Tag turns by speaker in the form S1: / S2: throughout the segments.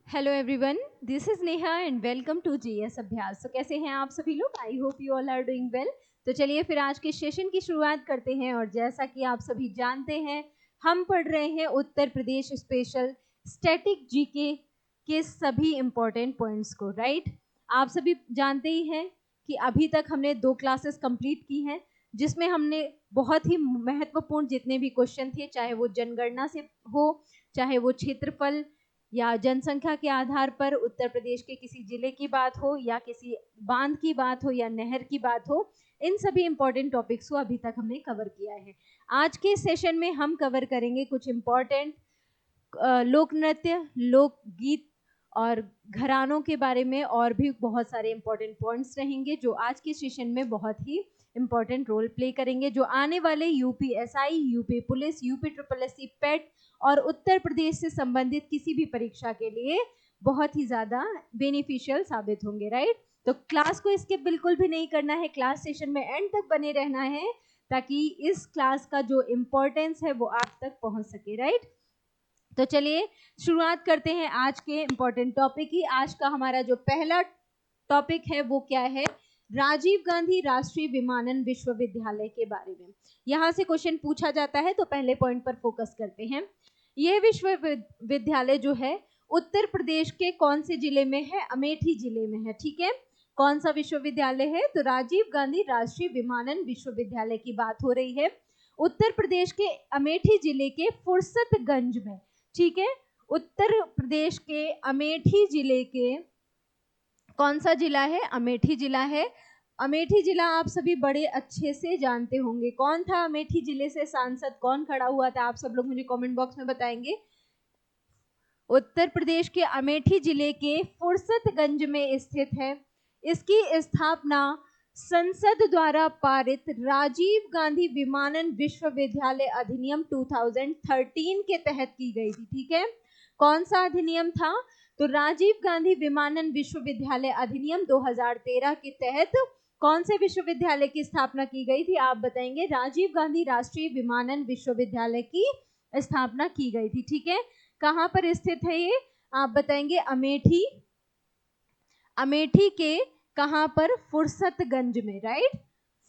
S1: Hello everyone, this is Neha and welcome to GS Abhyas. तो कैसे हैं आप सभी लोग? I hope you all are doing well. तो चलिए फिर आज के सेशन की शुरुआत करते हैं। और जैसा कि आप सभी जानते हैं, हम पढ़ रहे हैं Uttar Pradesh special static GK के सभी इंपॉर्टेंट पॉइंट्स को, राइट। आप सभी जानते ही हैं कि अभी तक हमने 2 क्लासेस कंप्लीट की हैं, जिसमें हमने बहुत ही महत्वपूर्ण जितने भी क्वेश्चन थे, चाहे वो जनगणना से हो, चाहे वो क्षेत्रफल या जनसंख्या के आधार पर उत्तर प्रदेश के किसी जिले की बात हो, या किसी बांध की बात हो, या नहर की बात हो, इन सभी इंपॉर्टेंट टॉपिक्स को अभी तक हमने कवर किया है। आज के सेशन में हम कवर करेंगे कुछ इंपॉर्टेंट लोक नृत्य, लोकगीत और घरानों के बारे में, और भी बहुत सारे इंपॉर्टेंट पॉइंट्स रहेंगे जो आज के सेशन में बहुत ही इंपॉर्टेंट रोल प्ले करेंगे, जो आने वाले UPSI, UP police, UP triple SC पेट और उत्तर प्रदेश से संबंधित किसी भी परीक्षा के लिए बहुत ही ज्यादा बेनिफिशियल साबित होंगे, राइट। तो क्लास को स्किप बिल्कुल भी नहीं करना है, क्लास सेशन में एंड तक बने रहना है, ताकि इस क्लास का जो इम्पोर्टेंस है वो आप तक पहुंच सके, राइट। तो चलिए शुरुआत करते हैं आज के इम्पोर्टेंट टॉपिक की। आज का हमारा जो पहला टॉपिक है वो क्या है? राजीव गांधी राष्ट्रीय विमानन विश्वविद्यालय के बारे में। यहाँ से क्वेश्चन पूछा जाता है, तो पहले पॉइंट पर फोकस करते हैं। यह विश्वविद्यालय जो है उत्तर प्रदेश के कौन से जिले में है? अमेठी जिले में है, ठीक है। कौन सा विश्वविद्यालय है? तो राजीव गांधी राष्ट्रीय विमानन विश्वविद्यालय की बात हो रही है। उत्तर प्रदेश के अमेठी जिले के फुर्सतगंज में, ठीक है। उत्तर प्रदेश के अमेठी जिले के कौन सा जिला है? अमेठी जिला है। अमेठी जिला आप सभी बड़े अच्छे से जानते होंगे। कौन था अमेठी जिले से सांसद? कौन खड़ा हुआ था? आप सब लोग मुझे कमेंट बॉक्स में बताएंगे। उत्तर प्रदेश के अमेठी जिले के फुर्सतगंज में स्थित है। इसकी स्थापना संसद द्वारा पारित राजीव गांधी विमानन विश्वविद्यालय अधिनियम 2013 के तहत की गई थी, ठीक है। कौन सा अधिनियम था? तो राजीव गांधी विमानन विश्वविद्यालय अधिनियम 2013 के तहत कौन से विश्वविद्यालय की स्थापना की गई थी? आप बताएंगे। राजीव गांधी राष्ट्रीय विमानन विश्वविद्यालय की स्थापना की गई थी, ठीक है। कहां पर स्थित है ये? आप बताएंगे। अमेठी। अमेठी के कहां पर? फुर्सतगंज में, राइट।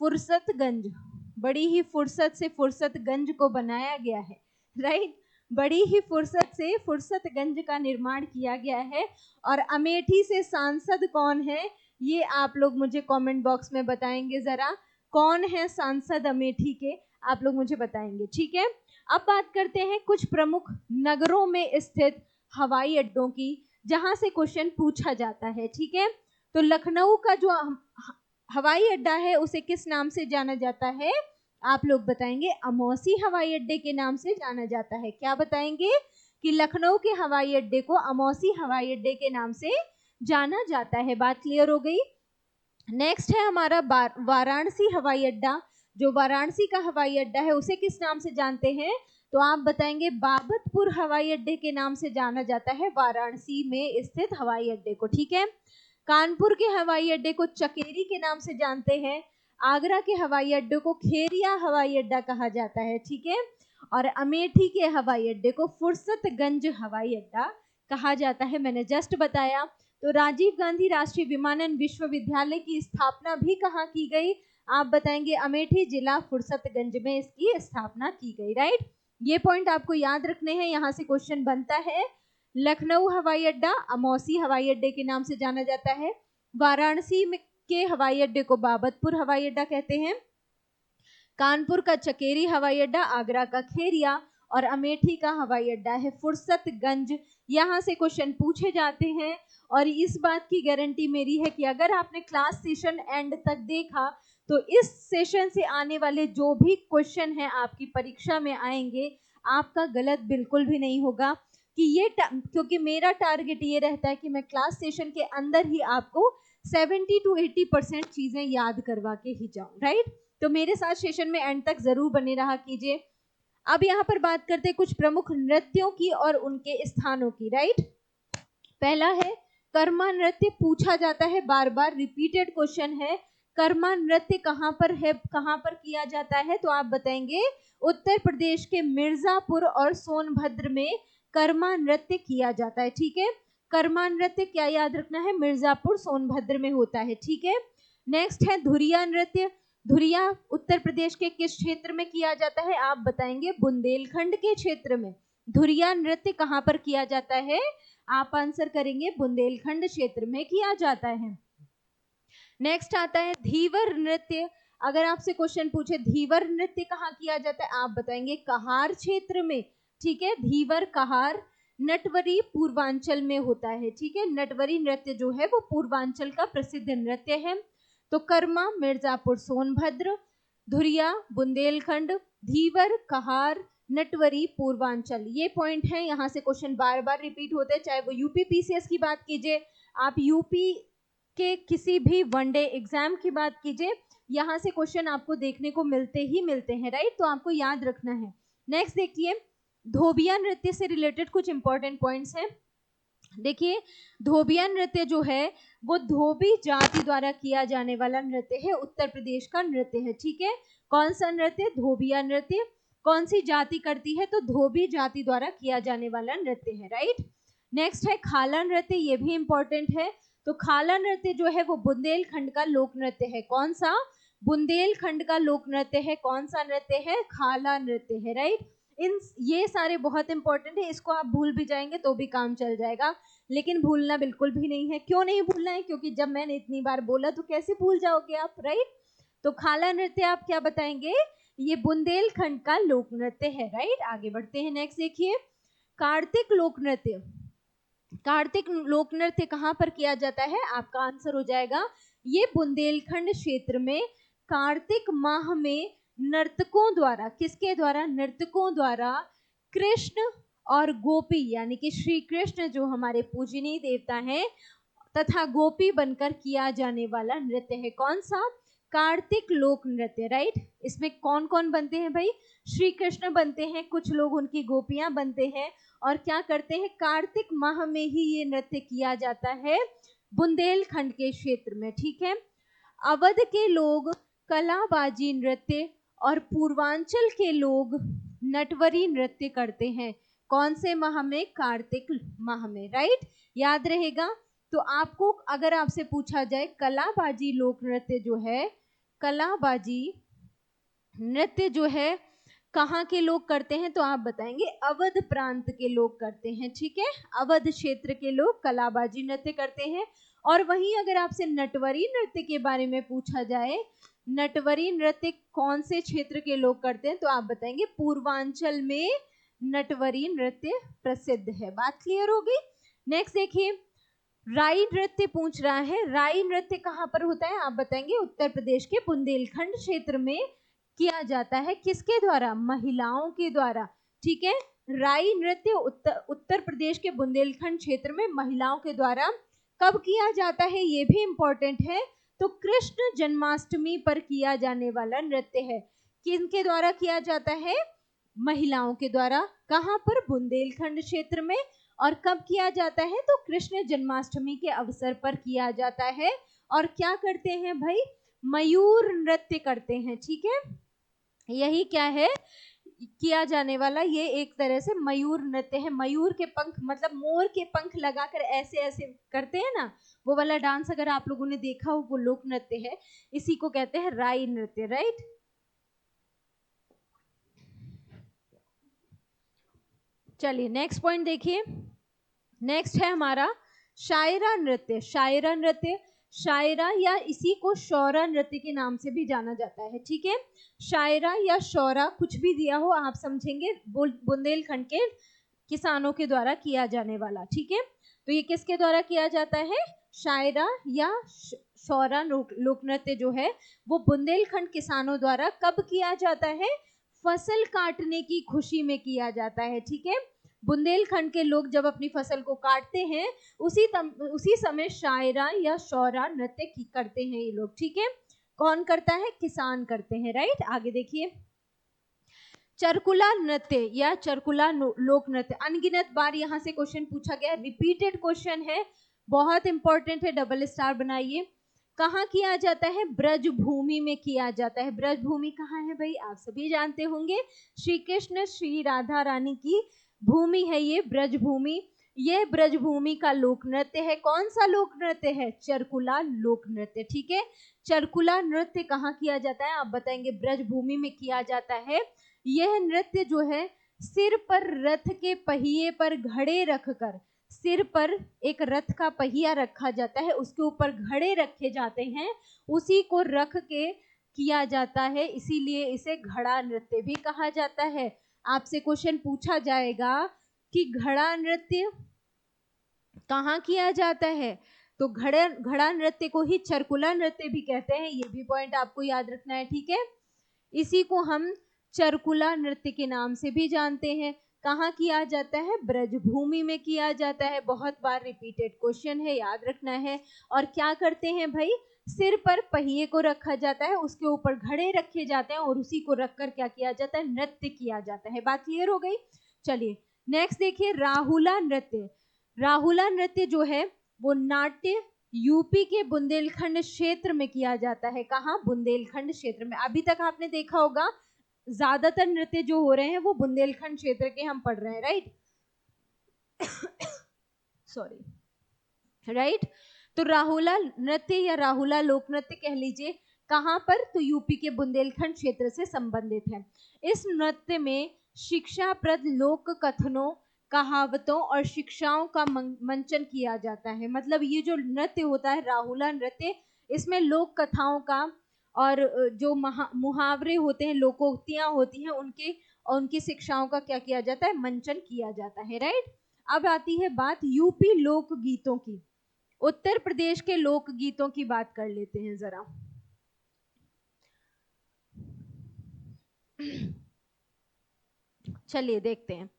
S1: फुर्सतगंज, बड़ी ही फुर्सत से फुर्सतगंज को बनाया गया है, राइट। बड़ी ही फुर्सत से फुर्सतगंज का निर्माण किया गया है। और अमेठी से सांसद कौन है, ये आप लोग मुझे कमेंट बॉक्स में बताएंगे जरा। कौन है सांसद अमेठी के? आप लोग मुझे बताएंगे, ठीक है। अब बात करते हैं कुछ प्रमुख नगरों में स्थित हवाई अड्डों की, जहां से क्वेश्चन पूछा जाता है, ठीक है। तो लखनऊ का जो हवाई अड्डा है उसे किस नाम से जाना जाता है? आप लोग बताएंगे। अमौसी हवाई अड्डे के नाम से जाना जाता है। क्या बताएंगे? कि लखनऊ के हवाई अड्डे को अमौसी हवाई अड्डे के नाम से जाना जाता है। बात क्लियर हो गई। नेक्स्ट है हमारा वाराणसी हवाई अड्डा। जो वाराणसी का हवाई अड्डा है उसे किस नाम से जानते हैं? तो आप बताएंगे। बाबतपुर हवाई अड्डे के नाम से जाना जाता है वाराणसी में स्थित हवाई अड्डे को, ठीक है। कानपुर के हवाई अड्डे को चकेरी के नाम से जानते हैं। आगरा के हवाई अड्डे को खेरिया हवाई अड्डा कहा जाता है, ठीक है। और अमेठी के हवाई अड्डे को फुर्सतगंज हवाई अड्डा कहा जाता है, मैंने जस्ट बताया। तो राजीव गांधी राष्ट्रीय विमानन विश्वविद्यालय की स्थापना भी कहाँ की गई? आप बताएंगे। अमेठी जिला फुर्सतगंज में इसकी स्थापना की गई, राइट। ये पॉइंट आपको याद रखने हैं, यहाँ से क्वेश्चन बनता है। लखनऊ हवाई अड्डा अमौसी हवाई अड्डे के नाम से जाना जाता है। वाराणसी के हवाई अड्डे को बाबतपुर हवाई अड्डा कहते हैं। कानपुर का चकेरी हवाई अड्डा, आगरा का खेरिया, और अमेठी का हवाई अड्डा है फुर्सतगंज। यहाँ से क्वेश्चन पूछे जाते हैं। और इस बात की गारंटी मेरी है कि अगर आपने क्लास सेशन एंड तक देखा तो इस सेशन से आने वाले जो भी क्वेश्चन हैं आपकी परीक्षा में आएंगे, आपका गलत बिल्कुल भी नहीं होगा। कि ये क्योंकि मेरा टारगेट ये रहता है कि मैं क्लास सेशन के अंदर ही आपको 70 to 80% चीजें याद करवा के ही जाऊं, राइट। तो मेरे साथ सेशन में एंड तक जरूर बने रहा कीजिए। अब यहाँ पर बात करते हैं कुछ प्रमुख नृत्यों की और उनके स्थानों की, राइट। पहला है कर्मा नृत्य। पूछा जाता है, बार बार रिपीटेड क्वेश्चन है। कर्मा नृत्य कहाँ पर है, कहाँ पर किया जाता है? तो आप बताएंगे। उत्तर प्रदेश के मिर्जापुर और सोनभद्र में कर्मा नृत्य किया जाता है, ठीक है। कर्मा नृत्य क्या याद रखना है, मिर्जापुर सोनभद्र में होता है, ठीक है। नेक्स्ट है धुरिया नृत्य। धुरिया उत्तर प्रदेश के किस क्षेत्र में किया जाता है, आप बताएंगे बुंदेलखंड के क्षेत्र में। धुरिया नृत्य कहाँ पर किया जाता है, आप आंसर करेंगे बुंदेलखंड क्षेत्र में किया जाता है। नेक्स्ट आता है धीवर नृत्य। अगर आपसे क्वेश्चन पूछे धीवर नृत्य कहाँ किया जाता है, आप बताएंगे कहार क्षेत्र में, ठीक है। धीवर कहार नटवरी पूर्वांचल में होता है, ठीक है। नटवरी नृत्य जो है वो पूर्वांचल का प्रसिद्ध नृत्य है। तो कर्मा मिर्जापुर सोनभद्र, धुरिया बुंदेलखंड, धीवर कहार नटवरी पूर्वांचल, ये पॉइंट है। यहाँ से क्वेश्चन बार बार रिपीट होते हैं, चाहे वो यूपी पीसीएस की बात कीजिए, आप यूपी के किसी भी वनडे एग्जाम की बात कीजिए, यहाँ से क्वेश्चन आपको देखने को मिलते ही मिलते हैं, राइट। तो आपको याद रखना है। नेक्स्ट देखिए धोबिया नृत्य से रिलेटेड कुछ इंपॉर्टेंट पॉइंट्स हैं। देखिए धोबिया नृत्य जो है वो धोबी जाति द्वारा किया जाने वाला नृत्य है, उत्तर प्रदेश का नृत्य है, ठीक है। कौन सा नृत्य, धोबिया नृत्य। कौन सी जाति करती है, तो धोबी जाति द्वारा किया जाने वाला नृत्य है, राइट। नेक्स्ट है खाला नृत्य, ये भी इंपॉर्टेंट है। तो खाला नृत्य जो है वो बुंदेलखंड का लोक नृत्य है। कौन सा, बुंदेलखंड का लोक नृत्य है। कौन सा नृत्य है, खाला नृत्य है, राइट। ये सारे बहुत इंपॉर्टेंट है, इसको आप भूल भी जाएंगे तो भी काम चल जाएगा, लेकिन भूलना बिल्कुल भी नहीं है। क्यों नहीं भूलना है, क्योंकि जब मैंने इतनी बार बोला तो कैसे भूल जाओगे आप, राइट। तो खाला नृत्य आप क्या बताएंगे, ये बुंदेलखंड का लोक नृत्य है, राइट। आगे बढ़ते हैं। नेक्स्ट देखिए कार्तिक लोक नृत्य। कार्तिक लोक नृत्य कहाँ पर किया जाता है, आपका आंसर हो जाएगा ये बुंदेलखंड क्षेत्र में कार्तिक माह में नर्तकों द्वारा, किसके द्वारा, नर्तकों द्वारा कृष्ण और गोपी यानी कि श्री कृष्ण जो हमारे पूजनीय देवता हैं तथा गोपी बनकर किया जाने वाला नृत्य है। कौन सा, कार्तिक लोक नृत्य, राइट। इसमें कौन कौन बनते हैं भाई, श्री कृष्ण बनते हैं, कुछ लोग उनकी गोपियां बनते हैं, और क्या करते हैं, कार्तिक माह में ही ये नृत्य किया जाता है बुंदेलखंड के क्षेत्र में, ठीक है। अवध के लोग कलाबाजी नृत्य और पूर्वांचल के लोग नटवरी नृत्य करते हैं। कौन से माह में, कार्तिक माह में, राइट, याद रहेगा। तो आपको अगर आपसे पूछा जाए कलाबाजी लोक नृत्य जो है, कलाबाजी नृत्य जो है कहाँ के लोग करते हैं, तो आप बताएंगे अवध प्रांत के लोग करते हैं, ठीक है। अवध क्षेत्र के लोग कलाबाजी नृत्य करते हैं। और वहीं अगर आपसे नटवरी नृत्य के बारे में पूछा जाए, नटवरी नृत्य कौन से क्षेत्र के लोग करते हैं, तो आप बताएंगे पूर्वांचल में नटवरी नृत्य प्रसिद्ध है। बात क्लियर होगी। नेक्स्ट देखिए राई नृत्य पूछ रहा है, राई नृत्य कहाँ पर होता है, आप बताएंगे उत्तर प्रदेश के बुंदेलखंड क्षेत्र में किया जाता है। किसके द्वारा, महिलाओं के द्वारा, ठीक है। राई नृत्य उत्तर प्रदेश के बुंदेलखंड क्षेत्र में महिलाओं के द्वारा कब किया जाता है, ये भी इंपॉर्टेंट है। तो कृष्ण जन्माष्टमी पर किया जाने वाला नृत्य है। किनके द्वारा किया जाता है, महिलाओं के द्वारा। कहाँ पर, बुंदेलखंड क्षेत्र में। और कब किया जाता है, तो कृष्ण जन्माष्टमी के अवसर पर किया जाता है। और क्या करते हैं भाई, मयूर नृत्य करते हैं, ठीक है। यही क्या है किया जाने वाला, ये एक तरह से मयूर नृत्य है। मयूर के पंख मतलब मोर के पंख लगाकर ऐसे ऐसे करते हैं ना, वो वाला डांस अगर आप लोगों ने देखा हो वो लोक नृत्य है, इसी को कहते हैं राई नृत्य, राइट। चलिए नेक्स्ट पॉइंट देखिए। नेक्स्ट है हमारा शायरा नृत्य। शायरा नृत्य, शायरा या इसी को शौरा नृत्य के नाम से भी जाना जाता है, ठीक है। शायरा या शौरा कुछ भी दिया हो आप समझेंगे, बुंदेलखंड के किसानों के द्वारा किया जाने वाला, ठीक है। तो ये किसके द्वारा किया जाता है, शायरा या शौरा लोक नृत्य जो है वो बुंदेलखंड किसानों द्वारा कब किया जाता है, फसल काटने की खुशी में किया जाता है, ठीक है। बुंदेलखंड के लोग जब अपनी फसल को काटते हैं उसी समय शायरा या शौरा नृत्य करते हैं ये लोग, ठीक है। कौन करता है, किसान करते हैं, राइट। आगे देखिए चरकुला नृत्य या चरकुला लोक नृत्य। अनगिनत बार यहाँ से क्वेश्चन पूछा गया, रिपीटेड क्वेश्चन है, बहुत इंपॉर्टेंट है, डबल स्टार बनाइए। कहाँ किया जाता है, ब्रज भूमि में किया जाता है। ब्रज भूमि कहाँ है भाई, आप सभी जानते होंगे, श्री कृष्ण श्री राधा रानी की भूमि है ये ब्रज भूमि। यह ब्रजभूमि का लोक नृत्य है। कौन सा लोक नृत्य है? चरकुला लोक नृत्य। ठीक है, चरकुला नृत्य कहाँ किया जाता है? आप बताएंगे ब्रजभूमि में किया जाता है। यह नृत्य जो है सिर पर रथ के पहिए पर घड़े रखकर, सिर पर एक रथ का पहिया रखा जाता है, उसके ऊपर घड़े रखे जाते हैं, उसी को रख के किया जाता है, इसीलिए इसे घड़ा नृत्य भी कहा जाता है। आपसे क्वेश्चन पूछा जाएगा कि घड़ा नृत्य कहाँ किया जाता है, तो घड़ा नृत्य को ही चरकुला नृत्य भी कहते हैं, ये भी पॉइंट आपको याद रखना है। ठीक है, इसी को हम चरकुला नृत्य के नाम से भी जानते हैं। कहाँ किया जाता है? ब्रजभूमि में किया जाता है। बहुत बार रिपीटेड क्वेश्चन है, याद रखना है। और क्या करते हैं भाई? सिर पर पहिए को रखा जाता है, उसके ऊपर घड़े रखे जाते हैं और उसी को रखकर क्या किया जाता है? नृत्य किया जाता है। बात क्लियर हो गई? चलिए नेक्स्ट देखिए, राहुला नृत्य। राहुला नृत्य जो है वो नाट्य यूपी के बुंदेलखंड क्षेत्र में किया जाता है। कहाँ? बुंदेलखंड क्षेत्र में। अभी तक आपने देखा होगा ज्यादातर नृत्य जो हो रहे हैं वो बुंदेलखंड क्षेत्र के हम पढ़ रहे हैं, राइट? Sorry, right. तो राहुला नृत्य या राहुला लोक नृत्य कह लीजिए, कहाँ पर? तो यूपी के बुंदेलखंड क्षेत्र से संबंधित है। इस नृत्य में शिक्षाप्रद लोक कथनों, कहावतों और शिक्षाओं का मंचन किया जाता है। मतलब ये जो नृत्य होता है राहुला नृत्य, इसमें लोक कथाओं का और जो मुहावरे होते हैं, लोकोक्तियां होती हैं, उनकी शिक्षाओं का क्या किया जाता है? मंचन किया जाता है, राइट। अब आती है बात यूपी लोक गीतों की। उत्तर प्रदेश के लोक गीतों की बात कर लेते हैं जरा। चलिए देखते हैं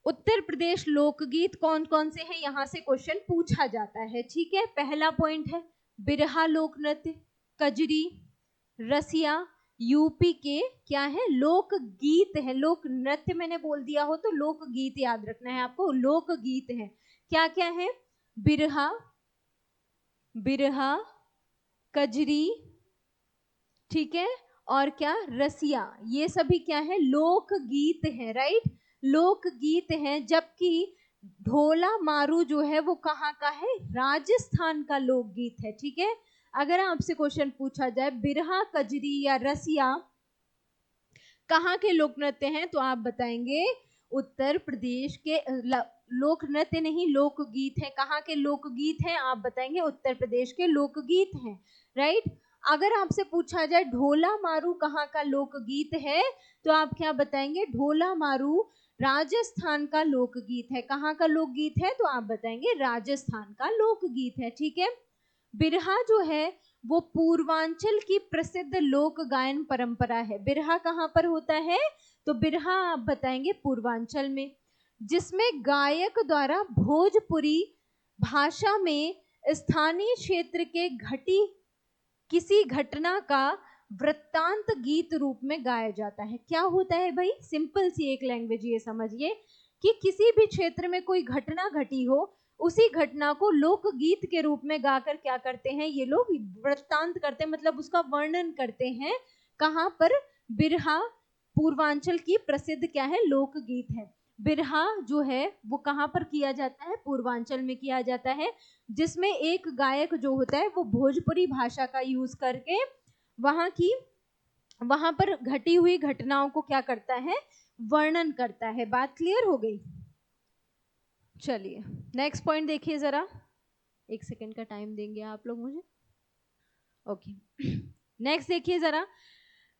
S1: उत्तर प्रदेश लोकगीत कौन कौन से हैं, यहां से क्वेश्चन पूछा जाता है। ठीक है, पहला पॉइंट है बिरहा लोक नृत्य, कजरी, रसिया यूपी के क्या है? लोक गीत है। लोक नृत्य मैंने बोल दिया हो तो लोक गीत याद रखना है आपको। लोक गीत है, क्या क्या है? बिरहा, बिरहा, कजरी, ठीक है, और क्या? रसिया। ये सभी क्या है? लोक गीत है, राइट, लोक गीत है। जबकि ढोला मारू जो है वो कहाँ का है? राजस्थान का लोकगीत है। ठीक है, अगर आपसे क्वेश्चन पूछा जाए बिरहा, कजरी या रसिया कहाँ के लोक नृत्य हैं, तो आप बताएंगे उत्तर प्रदेश के लोक नृत्य नहीं, लोकगीत है। कहाँ के लोकगीत हैं? आप बताएंगे उत्तर प्रदेश के लोकगीत हैं, राइट। अगर आपसे पूछा जाए ढोला मारू कहाँ का लोकगीत है, तो आप क्या बताएंगे? ढोला मारू राजस्थान का लोकगीत है। कहाँ का लोकगीत है? तो आप बताएंगे राजस्थान का लोकगीत है। ठीक है, बिरहा जो है वो पूर्वांचल की प्रसिद्ध लोक गायन परंपरा है। बिरहा कहाँ पर होता है? तो बिरहा आप बताएंगे पूर्वांचल में, जिसमें गायक द्वारा भोजपुरी भाषा में स्थानीय क्षेत्र के घटी किसी घटना का वृत्तांत गीत रूप में गाया जाता है। क्या होता है भाई? सिंपल सी एक लैंग्वेज ये समझिए कि किसी भी क्षेत्र में कोई घटना घटी हो, उसी घटना को लोक गीत के रूप में गाकर क्या करते हैं ये लोग? वृत्तांत करते हैं, मतलब उसका वर्णन करते हैं। कहाँ पर? बिरहा पूर्वांचल की प्रसिद्ध क्या है? लोक गीत है। बिरहा जो है वो कहाँ पर किया जाता है? पूर्वांचल में किया जाता है, जिसमें एक गायक जो होता है वो भोजपुरी भाषा का यूज करके वहां पर घटी हुई घटनाओं को क्या करता है? वर्णन करता है। बात क्लियर हो गई? चलिए नेक्स्ट पॉइंट देखिए जरा, एक सेकेंड का टाइम देंगे आप लोग मुझे? ओके, नेक्स्ट देखिए जरा,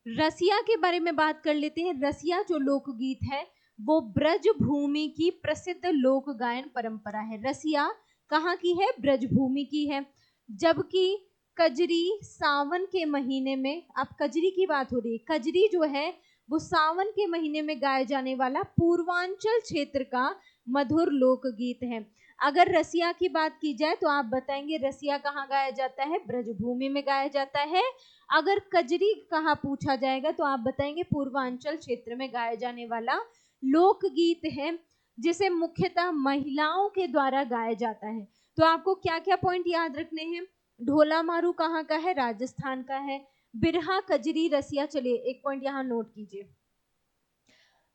S1: रसिया के बारे में बात कर लेते हैं। रसिया जो लोकगीत है वो ब्रजभूमि की प्रसिद्ध लोक गायन परंपरा है। रसिया कहाँ की है? ब्रजभूमि की है। जबकि कजरी सावन के महीने में, अब कजरी की बात हो रही है, कजरी जो है वो सावन के महीने में गाया जाने वाला पूर्वांचल क्षेत्र का मधुर लोकगीत है। अगर रसिया की बात की जाए तो आप बताएंगे रसिया कहाँ गाया जाता है? ब्रजभूमि में गाया जाता है। अगर कजरी कहाँ पूछा जाएगा तो आप बताएंगे पूर्वांचल क्षेत्र में गाया जाने वाला लोकगीत है, जिसे मुख्यतः महिलाओं के द्वारा गाया जाता है। तो आपको क्या क्या पॉइंट याद रखने हैं? ढोला मारू कहाँ का है? राजस्थान का है। बिरहा, कजरी, रसिया, चलिए एक पॉइंट यहाँ नोट कीजिए।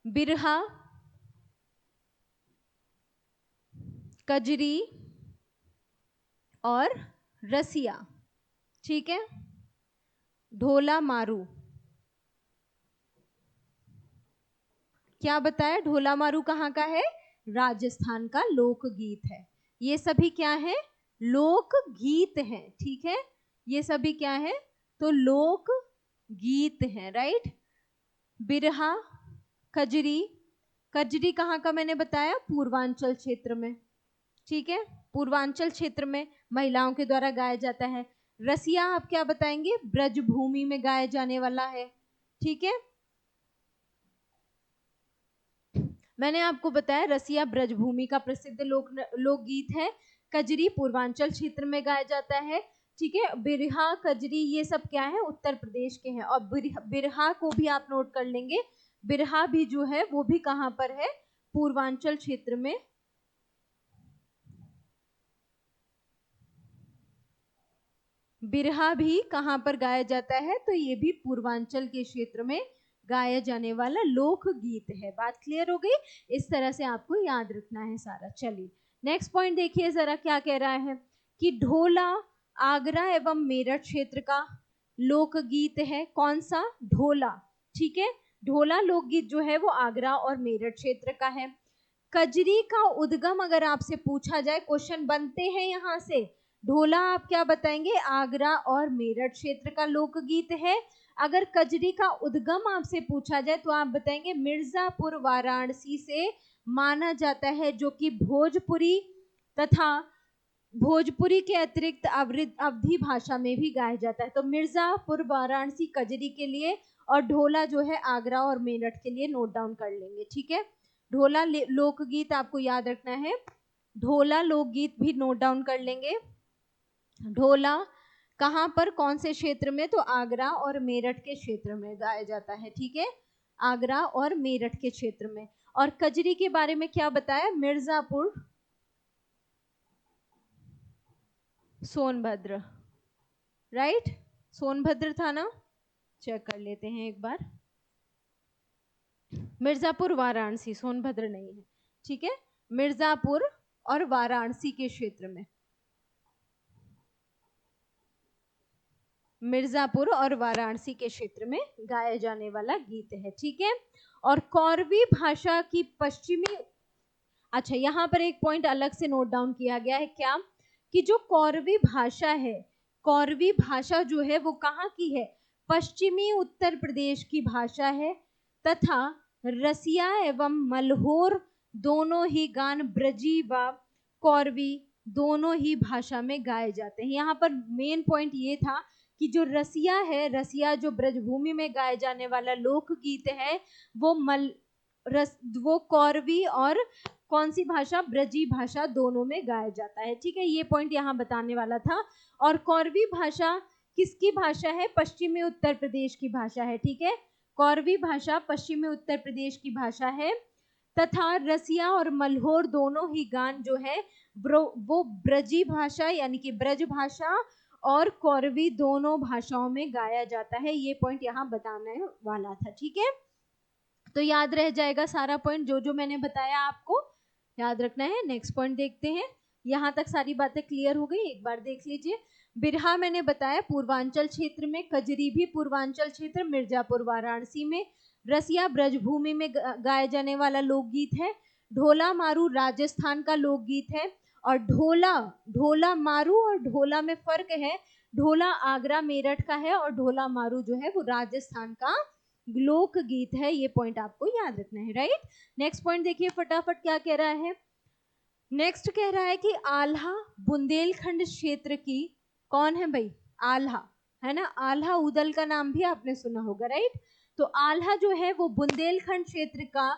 S1: बिरहा, कजरी और रसिया, ठीक है। ढोला मारू, क्या बताया? ढोला मारू कहाँ का है? राजस्थान का लोकगीत है। ये सभी क्या है? लोकगीत है, ठीक है। ये सभी क्या है? तो लोक गीत है, राइट। बिरहा, कजरी, कजरी कहाँ का मैंने बताया? पूर्वांचल क्षेत्र में, ठीक है। पूर्वांचल क्षेत्र में महिलाओं के द्वारा गाया जाता है। रसिया आप क्या बताएंगे? ब्रजभूमि में गाया जाने वाला है, ठीक है। मैंने आपको बताया रसिया ब्रजभूमि का प्रसिद्ध लोकगीत है। कजरी पूर्वांचल क्षेत्र में गाया जाता है, ठीक है। बिरहा, कजरी ये सब क्या है? उत्तर प्रदेश के हैं। और बिरहा को भी आप नोट कर लेंगे, बिरहा भी जो है वो भी कहां पर है? पूर्वांचल क्षेत्र में। बिरहा भी कहां पर गाया जाता है? तो ये भी पूर्वांचल के क्षेत्र में गाया जाने वाला लोकगीत है। बात क्लियर हो गई? इस तरह से आपको याद रखना है सारा। चलिए नेक्स्ट पॉइंट देखिए जरा क्या कह रहा है कि ढोला आगरा एवं मेरठ क्षेत्र का लोकगीत है। कौन सा? ढोला, ठीक है। ढोला लोकगीत जो है वो आगरा और मेरठ क्षेत्र का है। कजरी का उद्गम अगर आपसे पूछा जाए, क्वेश्चन बनते हैं यहां से, ढोला आप क्या बताएंगे? आगरा और मेरठ क्षेत्र का लोकगीत है। अगर कजरी का उद्गम आपसे पूछा जाए तो आप बताएंगे मिर्जापुर वाराणसी से माना जाता है, जो कि भोजपुरी तथा भोजपुरी के अतिरिक्त अवधी भाषा में भी गाया जाता है। तो मिर्जापुर वाराणसी कजरी के लिए, और ढोला जो है आगरा और मेरठ के लिए नोट डाउन कर लेंगे, ठीक है। ढोला लोकगीत आपको याद रखना है, ढोला लोकगीत भी नोट डाउन कर लेंगे। ढोला कहां पर, कौन से क्षेत्र में? तो आगरा और मेरठ के क्षेत्र में गाया जाता है, ठीक है। आगरा और मेरठ के क्षेत्र में। और कजरी के बारे में क्या बताया? मिर्जापुर, सोनभद्र, राइट। सोनभद्र था ना? चेक कर लेते हैं एक बार। मिर्जापुर वाराणसी, सोनभद्र नहीं है, ठीक है। मिर्जापुर और वाराणसी के क्षेत्र में, मिर्जापुर और वाराणसी के क्षेत्र में गाया जाने वाला गीत है, ठीक है। और कौरवी भाषा की पश्चिमी, अच्छा यहाँ पर एक पॉइंट अलग से नोट डाउन किया गया है, क्या? कि जो कौरवी भाषा है, कौरवी भाषा जो है वो कहाँ की है? पश्चिमी उत्तर प्रदेश की भाषा है। तथा रसिया एवं मल्होर दोनों ही गान ब्रजी व कौरवी दोनों ही भाषा में गाए जाते हैं। यहाँ पर मेन पॉइंट ये था कि जो रसिया है, रसिया जो ब्रजभूमि में गाए जाने वाला लोकगीत है, वो कौरवी और कौन सी भाषा? ब्रजी भाषा दोनों में गाया जाता है, ठीक है। ये पॉइंट यहाँ बताने वाला था। और कौरवी भाषा किसकी भाषा है? पश्चिमी उत्तर प्रदेश की भाषा है, ठीक है। कौरवी भाषा पश्चिमी उत्तर प्रदेश की भाषा है। तथा रसिया और मल्होर दोनों ही गान जो है वो ब्रजी भाषा यानी कि ब्रज भाषा और कौरवी दोनों भाषाओं में गाया जाता है। ये पॉइंट यहाँ बताने वाला था, ठीक है। तो याद रह जाएगा सारा पॉइंट, जो जो मैंने बताया आपको याद रखना है। नेक्स्ट पॉइंट देखते हैं। यहाँ तक सारी बातें क्लियर हो गई, एक बार देख लीजिए। बिरहा मैंने बताया पूर्वांचल क्षेत्र में, कजरी भी पूर्वांचल क्षेत्र मिर्जापुर वाराणसी में, रसिया ब्रजभूमि में गाया जाने वाला लोकगीत है। ढोला मारू राजस्थान का लोकगीत है। और ढोला मारू और ढोला में फर्क है, ढोला आगरा मेरठ का है और ढोला मारू जो है वो राजस्थान का लोकगीत है। ये पॉइंट आपको याद रखना है, राइट। नेक्स्ट पॉइंट देखिए फटाफट क्या कह रहा है। नेक्स्ट कह रहा है कि आल्हा बुंदेलखंड क्षेत्र की, कौन है भाई? आल्हा, है ना। आल्हा उदल का नाम भी आपने सुना होगा, राइट। तो आल्हा जो है वो बुंदेलखंड क्षेत्र का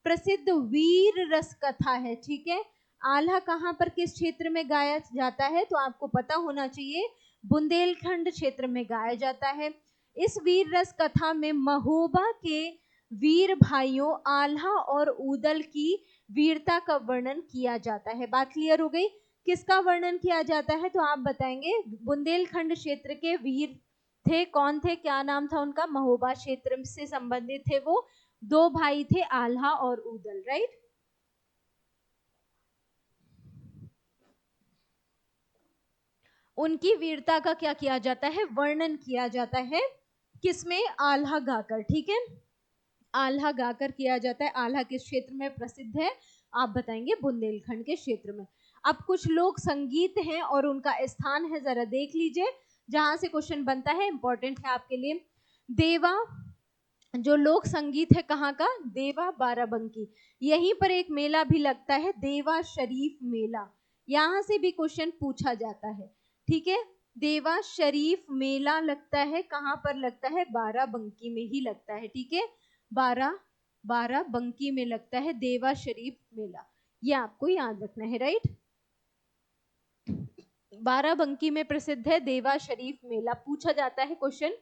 S1: प्रसिद्ध वीर रस कथा है, ठीक है। आल्हा कहाँ पर किस क्षेत्र में गाया जाता है? तो आपको पता होना चाहिए, बुंदेलखंड क्षेत्र में गाया जाता है। इस वीर रस कथा में महोबा के वीर भाइयों आल्हा और उदल की वीरता का वर्णन किया जाता है। बात क्लियर हो गई? किसका वर्णन किया जाता है? तो आप बताएंगे बुंदेलखंड क्षेत्र के वीर थे, कौन थे, क्या नाम था उनका? महोबा क्षेत्र से संबंधित थे वो, दो भाई थे आल्हा और उदल, राइट। उनकी वीरता का क्या किया जाता है, वर्णन किया जाता है, किसमें, आल्हा गाकर। ठीक है, आल्हा गाकर किया जाता है। आल्हा किस क्षेत्र में प्रसिद्ध है, आप बताएंगे बुंदेलखंड के क्षेत्र में। अब कुछ लोक संगीत हैं और उनका स्थान है, जरा देख लीजिए, जहां से क्वेश्चन बनता है, इंपॉर्टेंट है आपके लिए। देवा जो लोक संगीत है कहाँ का, देवा बाराबंकी। यहीं पर एक मेला भी लगता है, देवा शरीफ मेला, यहां से भी क्वेश्चन पूछा जाता है। ठीक है, देवा शरीफ मेला लगता है, कहाँ पर लगता है, बाराबंकी में ही लगता है। ठीक है, बाराबंकी में लगता है देवा शरीफ मेला, ये आपको याद रखना है, राइट। बाराबंकी में प्रसिद्ध है देवा शरीफ मेला, पूछा जाता है क्वेश्चन।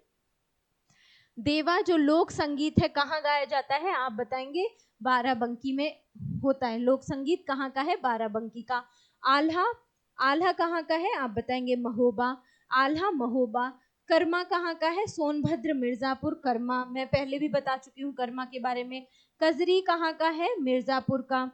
S1: देवा जो लोक संगीत है कहाँ गाया जाता है, आप बताएंगे, बाराबंकी में होता है। लोक संगीत कहाँ का है, बाराबंकी का। आल्हा, आल्हा कहाँ का है, आप बताएंगे, महोबा, आल्हा महोबा। कर्मा कहाँ का है, सोनभद्र मिर्जापुर कर्मा, मैं पहले भी बता चुकी हूँ कर्मा के बारे में। कजरी कहाँ का है, मिर्जापुर का।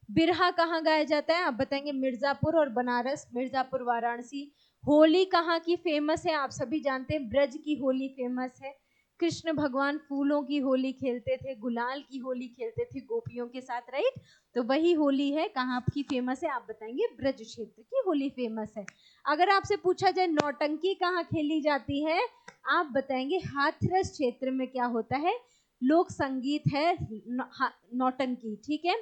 S1: बिरहा कहाँ गाया जाता है, आप बताएंगे, मिर्जापुर और बनारस, मिर्जापुर वाराणसी। होली कहाँ की फेमस है, आप सभी जानते हैं, ब्रज की होली फेमस है। कृष्ण भगवान फूलों की होली खेलते थे, गुलाल की होली खेलते थे गोपियों के साथ, राइट। तो वही होली है, कहाँ की फेमस है, आप बताएंगे, ब्रज क्षेत्र की होली फेमस है। अगर आपसे पूछा जाए नौटंकी कहाँ खेली जाती है, आप बताएंगे हाथरस क्षेत्र में क्या होता है, लोक संगीत है नौटंकी। ठीक है,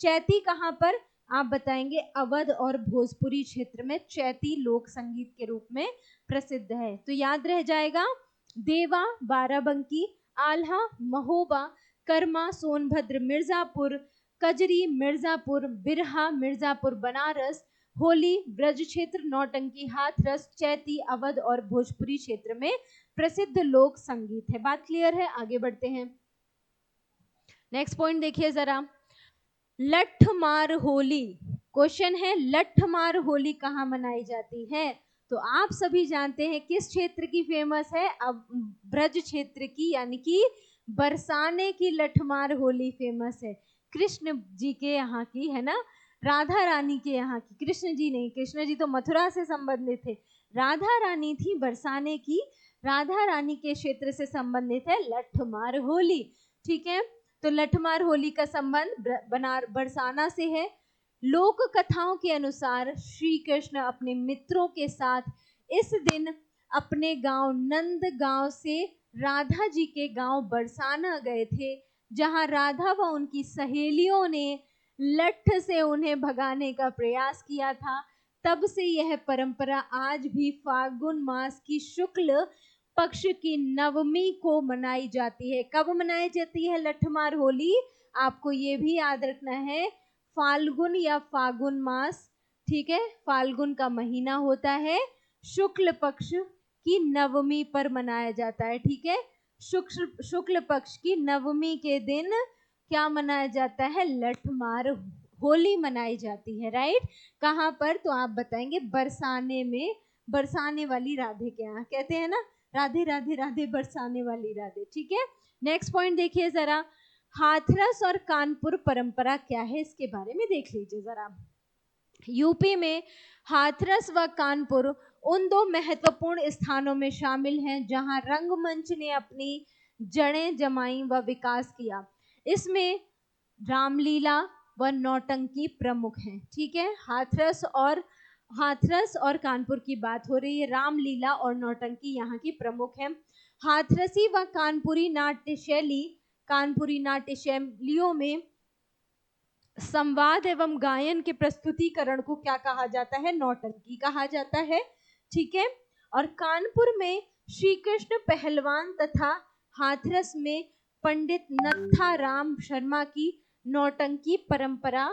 S1: चैती कहाँ पर, आप बताएंगे, अवध और भोजपुरी क्षेत्र में चैती लोक संगीत के रूप में प्रसिद्ध है। तो याद रह जाएगा, देवा बाराबंकी, आल्हा महोबा, कर्मा सोनभद्र मिर्जापुर, कजरी मिर्जापुर, बिरहा मिर्जापुर बनारस, होली ब्रज क्षेत्र, नौटंकी हाथरस, चैती अवध और भोजपुरी क्षेत्र में प्रसिद्ध लोक संगीत है। बात क्लियर है, आगे बढ़ते हैं। नेक्स्ट पॉइंट देखिए जरा, लठमार होली, क्वेश्चन है लठमार होली कहाँ मनाई जाती है। तो आप सभी जानते हैं किस क्षेत्र की फेमस है, अब ब्रज क्षेत्र की, यानी कि बरसाने की लठमार होली फेमस है, कृष्ण जी के यहाँ की, है ना, राधा रानी के यहाँ की। कृष्ण जी नहीं, कृष्ण जी तो मथुरा से संबंधित थे, राधा रानी थी बरसाने की, राधा रानी के क्षेत्र से संबंधित है लठमार होली। ठीक है, तो लठमार होली का संबंध बरसाना से है। लोक कथाओं के अनुसार श्री कृष्ण अपने मित्रों के साथ इस दिन अपने गांव नंद गांव से राधा जी के गांव बरसाना गए थे, जहां राधा व उनकी सहेलियों ने लठ से उन्हें भगाने का प्रयास किया था। तब से यह परंपरा आज भी फाल्गुन मास की शुक्ल पक्ष की नवमी को मनाई जाती है। कब मनाई जाती है लठमार होली, आपको ये भी याद रखना है, फाल्गुन या फागुन मास। ठीक है, फाल्गुन का महीना होता है, शुक्ल पक्ष की नवमी पर मनाया जाता है। ठीक है, शुक्ल पक्ष की नवमी के दिन क्या मनाया जाता है, लठमार होली मनाई जाती है, राइट। कहाँ पर, तो आप बताएंगे बरसाने में, बरसाने वाली राधे के यहाँ, कहते हैं ना, राधे राधे राधे बरसाने वाली राधे। ठीक है, नेक्स्ट पॉइंट देखिए जरा, हाथरस और कानपुर परंपरा क्या है, इसके बारे में देख लीजिए जरा। यूपी में हाथरस व कानपुर उन दो महत्वपूर्ण स्थानों में शामिल हैं जहां रंगमंच ने अपनी जड़ें जमाई व विकास किया। इसमें रामलीला व नौटंकी प्रमुख हैं। ठीक है, हाथरस और कानपुर की बात हो रही है, रामलीला और नौटंकी यहाँ की प्रमुख है। हाथरसी व कानपुरी नाट्य शैली, कानपुरी नाट्य शैलियों में संवाद एवं गायन के प्रस्तुतिकरण को क्या कहा जाता है, नौटंकी कहा जाता है। ठीक है, और कानपुर में श्री कृष्ण पहलवान तथा हाथरस में पंडित नत्थाराम शर्मा की नौटंकी परंपरा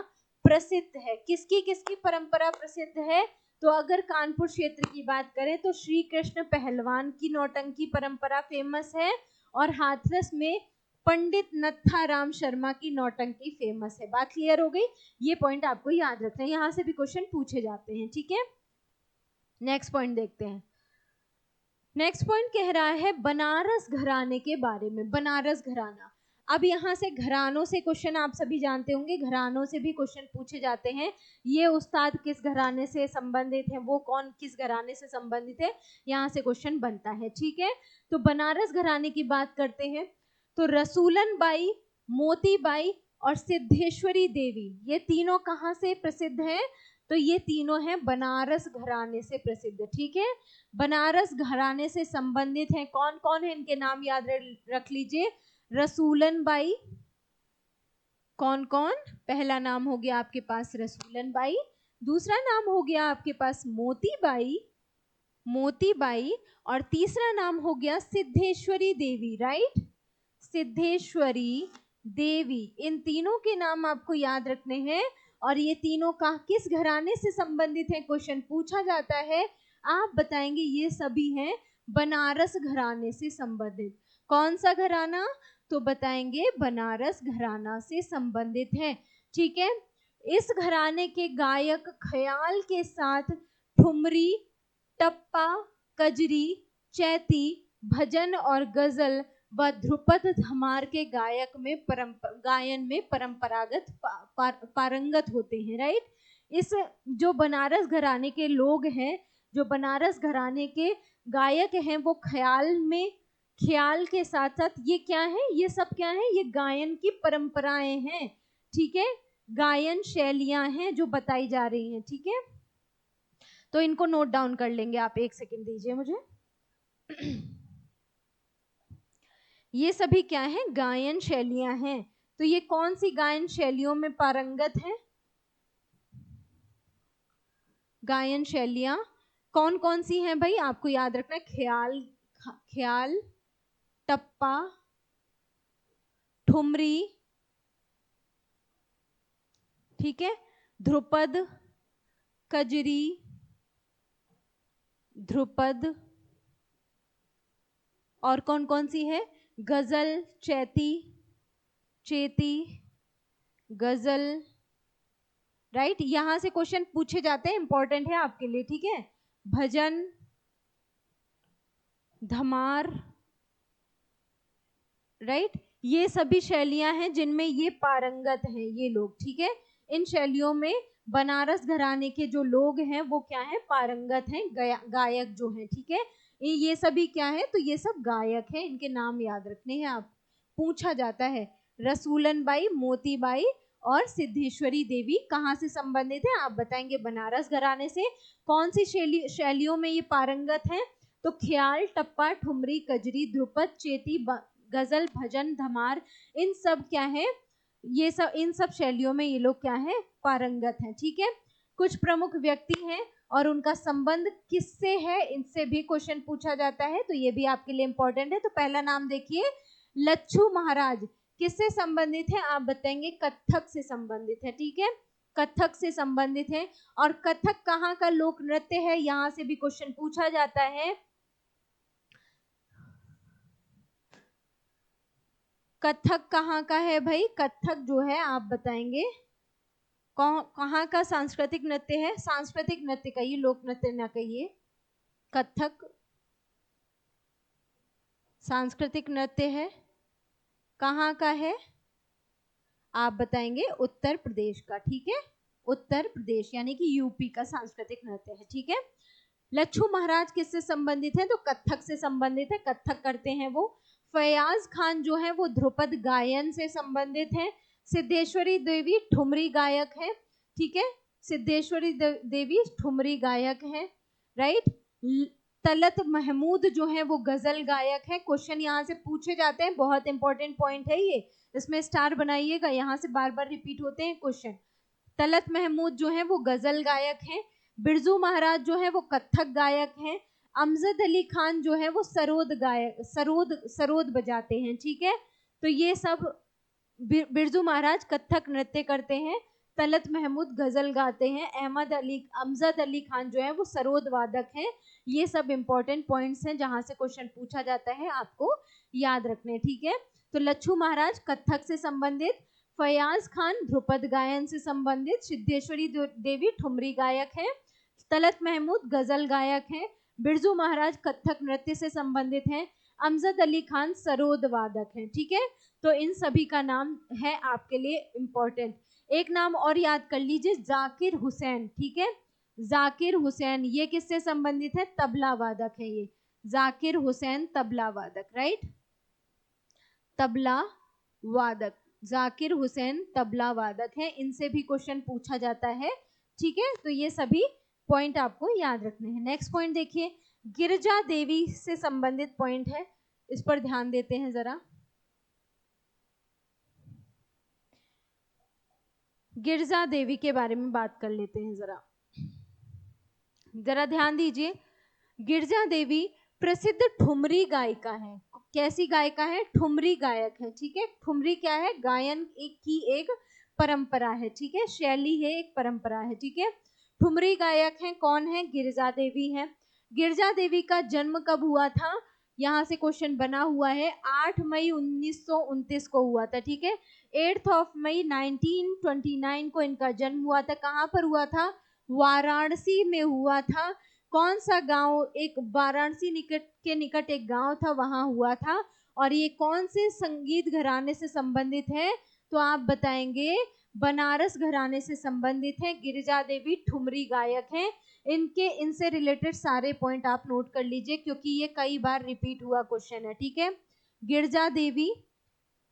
S1: प्रसिद्ध है। किसकी किसकी परंपरा प्रसिद्ध है, तो अगर कानपुर क्षेत्र की बात करें तो श्री कृष्ण पहलवान की नौटंकी परंपरा फेमस है, और हाथरस में पंडित नत्थाराम शर्मा की नौटंकी फेमस है। बात क्लियर हो गई, ये पॉइंट आपको याद रखना है, यहां से भी क्वेश्चन पूछे जाते हैं। ठीक है, नेक्स्ट पॉइंट देखते हैं। नेक्स्ट पॉइंट कह रहा है बनारस घराने के बारे में। बनारस घराना, अब यहाँ से घरानों से क्वेश्चन आप सभी जानते होंगे, घरानों से भी क्वेश्चन पूछे जाते हैं। ये उस्ताद किस घराने से संबंधित है, वो कौन किस घराने से संबंधित है, यहाँ से क्वेश्चन बनता है। ठीक है, तो बनारस घराने की बात करते हैं तो रसूलन बाई, मोती बाई और सिद्धेश्वरी देवी, ये तीनों कहाँ से प्रसिद्ध हैं? तो ये तीनों हैं बनारस घराने से प्रसिद्ध। ठीक है, बनारस घराने से संबंधित हैं। कौन कौन है इनके नाम याद रख लीजिए। रसूलन बाई, कौन कौन? पहला नाम हो गया आपके पास रसूलन बाई, दूसरा नाम हो गया आपके पास मोती बाई, मोती बाई, और तीसरा नाम हो गया सिद्धेश्वरी देवी। राइट, सिद्धेश्वरी देवी, इन तीनों के नाम आपको याद रखने हैं। और ये तीनों का किस घराने से संबंधित है, क्वेश्चन पूछा जाता है, आप बताएंगे ये सभी हैं बनारस घराने से संबंधित। कौन सा घराना? तो बताएंगे बनारस घराना से संबंधित है। ठीक है, इस घराने के गायक ख्याल के साथ ठुमरी, टप्पा, कजरी, चैती, भजन और गजल व ध्रुपद धमार के गायन में परंपरागत पारंगत होते हैं। राइट, इस जो बनारस घराने के लोग हैं, जो बनारस घराने के गायक हैं, वो ख्याल के साथ साथ ये क्या है, ये सब क्या है, ये गायन की परंपराएं हैं। ठीक है, गायन शैलियां हैं जो बताई जा रही हैं। ठीक है, तो इनको नोट डाउन कर लेंगे आप, एक सेकंड दीजिए मुझे। ये सभी क्या है, गायन शैलियां हैं। तो ये कौन सी गायन शैलियों में पारंगत हैं? गायन शैलियां कौन कौन सी हैं भाई, आपको याद रखना है। ख्याल, टप्पा, ठुमरी, ठीक है, ध्रुपद, कजरी, ध्रुपद, और कौन कौन सी है, गजल, चेती, गजल। राइट, यहां से क्वेश्चन पूछे जाते हैं, इंपॉर्टेंट है आपके लिए। ठीक है, भजन, धमार। राइट, ये सभी शैलियां हैं जिनमें ये पारंगत हैं ये लोग। ठीक है, इन शैलियों में बनारस घराने के जो लोग हैं वो क्या है, पारंगत हैं, गायक जो हैं। ठीक है, ये सभी क्या है, तो ये सब गायक हैं, इनके नाम याद रखने हैं आप, पूछा जाता है। रसूलन बाई, मोती बाई और सिद्धेश्वरी देवी कहाँ से संबंधित है, आप बताएंगे बनारस घराने से। कौन सी शैलियों में ये पारंगत हैं? तो ख्याल, टप्पा, ठुमरी, कजरी, ध्रुपद, चेती, गजल, भजन, धमार, इन सब क्या है, ये सब, इन सब शैलियों में ये लोग क्या है, पारंगत हैं। ठीक है, कुछ प्रमुख व्यक्ति हैं और उनका संबंध किससे है, इनसे भी क्वेश्चन पूछा जाता है, तो ये भी आपके लिए इंपॉर्टेंट है। तो पहला नाम देखिए, लच्छू महाराज, किससे संबंधित है, आप बताएंगे कथक से संबंधित है। ठीक है, कथक से संबंधित है। और कथक कहाँ का लोक नृत्य है, यहां से भी क्वेश्चन पूछा जाता है। कथक कहाँ का है भाई, कथक जो है आप बताएंगे कहाँ का सांस्कृतिक नृत्य है, सांस्कृतिक नृत्य कहिए, लोक नृत्य ना कहिए। कथक सांस्कृतिक नृत्य है, कहाँ का है, आप बताएंगे उत्तर प्रदेश का। ठीक है, उत्तर प्रदेश यानी कि यूपी का सांस्कृतिक नृत्य है। ठीक है, लच्छू महाराज किससे संबंधित है, तो कथक से संबंधित है, कथक करते हैं वो। फयाज खान जो है वो ध्रुपद गायन से संबंधित है। सिद्धेश्वरी देवी ठुमरी गायक है। ठीक है, सिद्धेश्वरी देवी ठुमरी गायक है। राइट, तलत महमूद जो है वो गजल गायक है। क्वेश्चन यहाँ से पूछे जाते हैं, बहुत इंपॉर्टेंट पॉइंट है ये, इसमें स्टार बनाइएगा, यहाँ से बार बार रिपीट होते हैं क्वेश्चन। तलत महमूद जो है वो गजल गायक है। बिरजू महाराज जो है वो कथक गायक हैं। अमजद अली खान जो है वो सरोद बजाते हैं। ठीक है, तो ये सब, बिरजू महाराज कथक नृत्य करते हैं, तलत महमूद गजल गाते हैं, अमजद अली खान जो है वो सरोद वादक हैं। ये सब इंपॉर्टेंट पॉइंट्स हैं जहां से क्वेश्चन पूछा जाता है, आपको याद रखने। ठीक है, तो लच्छू महाराज कथक से संबंधित, फयाज खान ध्रुपद गायन से संबंधित, सिद्धेश्वरी देवी ठुमरी गायक है, तलत महमूद गजल गायक हैं, बिरजू महाराज कथक नृत्य से संबंधित हैं, अमजद अली खान सरोद वादक हैं। ठीक है, तो इन सभी का नाम है आपके लिए इम्पोर्टेंट। एक नाम और याद कर लीजिए, जाकिर हुसैन, ठीक है, जाकिर हुसैन, ये किससे संबंधित है? तबला वादक है ये, जाकिर हुसैन तबला वादक, राइट, तबला वादक, जाकिर हुसैन तबला वादक है, इनसे भी क्वेश्चन पूछा जाता है, ठीक है। तो ये सभी पॉइंट आपको याद रखने हैं। नेक्स्ट पॉइंट देखिए, गिरजा देवी से संबंधित पॉइंट है, इस पर ध्यान देते हैं जरा। गिरजा देवी के बारे में बात कर लेते हैं जरा, जरा ध्यान दीजिए। गिरजा देवी प्रसिद्ध ठुमरी गायिका है। कैसी गायिका है? ठुमरी गायक है, ठीक है। ठुमरी क्या है? गायन की एक परंपरा है, ठीक है, शैली है, एक परंपरा है, ठीक है। ठुमरी गायक है, कौन है? गिरजा देवी है। गिरजा देवी का जन्म कब हुआ था? यहाँ से क्वेश्चन बना हुआ है, 8 मई 1929 को हुआ था, ठीक है। 8 मई 1929 को इनका जन्म हुआ था। कहाँ पर हुआ था? वाराणसी में हुआ था। कौन सा गांव? एक वाराणसी के निकट एक गांव था, वहां हुआ था। और ये कौन से संगीत घराने से संबंधित है? तो आप बताएंगे बनारस घराने से संबंधित है। गिरिजा देवी ठुमरी गायक हैं। इनसे रिलेटेड सारे पॉइंट आप नोट कर लीजिए, क्योंकि ये कई बार रिपीट हुआ क्वेश्चन है, ठीक है। गिरिजा देवी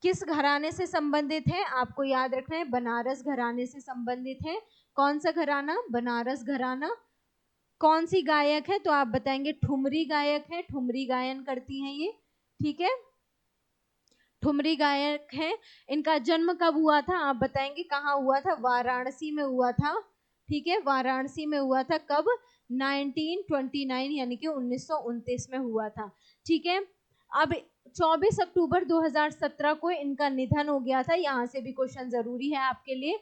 S1: किस घराने से संबंधित है? आपको याद रखना है, बनारस घराने से संबंधित है। कौन सा घराना? बनारस घराना। कौन सी गायक है? तो आप बताएंगे ठुमरी गायक है, ठुमरी गायन करती हैं ये, ठीक है, ठुमरी गायक है। इनका जन्म कब हुआ था? आप बताएंगे कहाँ हुआ था? वाराणसी में हुआ था, ठीक है, वाराणसी में हुआ था। कब? 1929 यानी कि 1929 में हुआ था, ठीक है। अब 24 अक्टूबर 2017 को इनका निधन हो गया था। यहाँ से भी क्वेश्चन जरूरी है आपके लिए।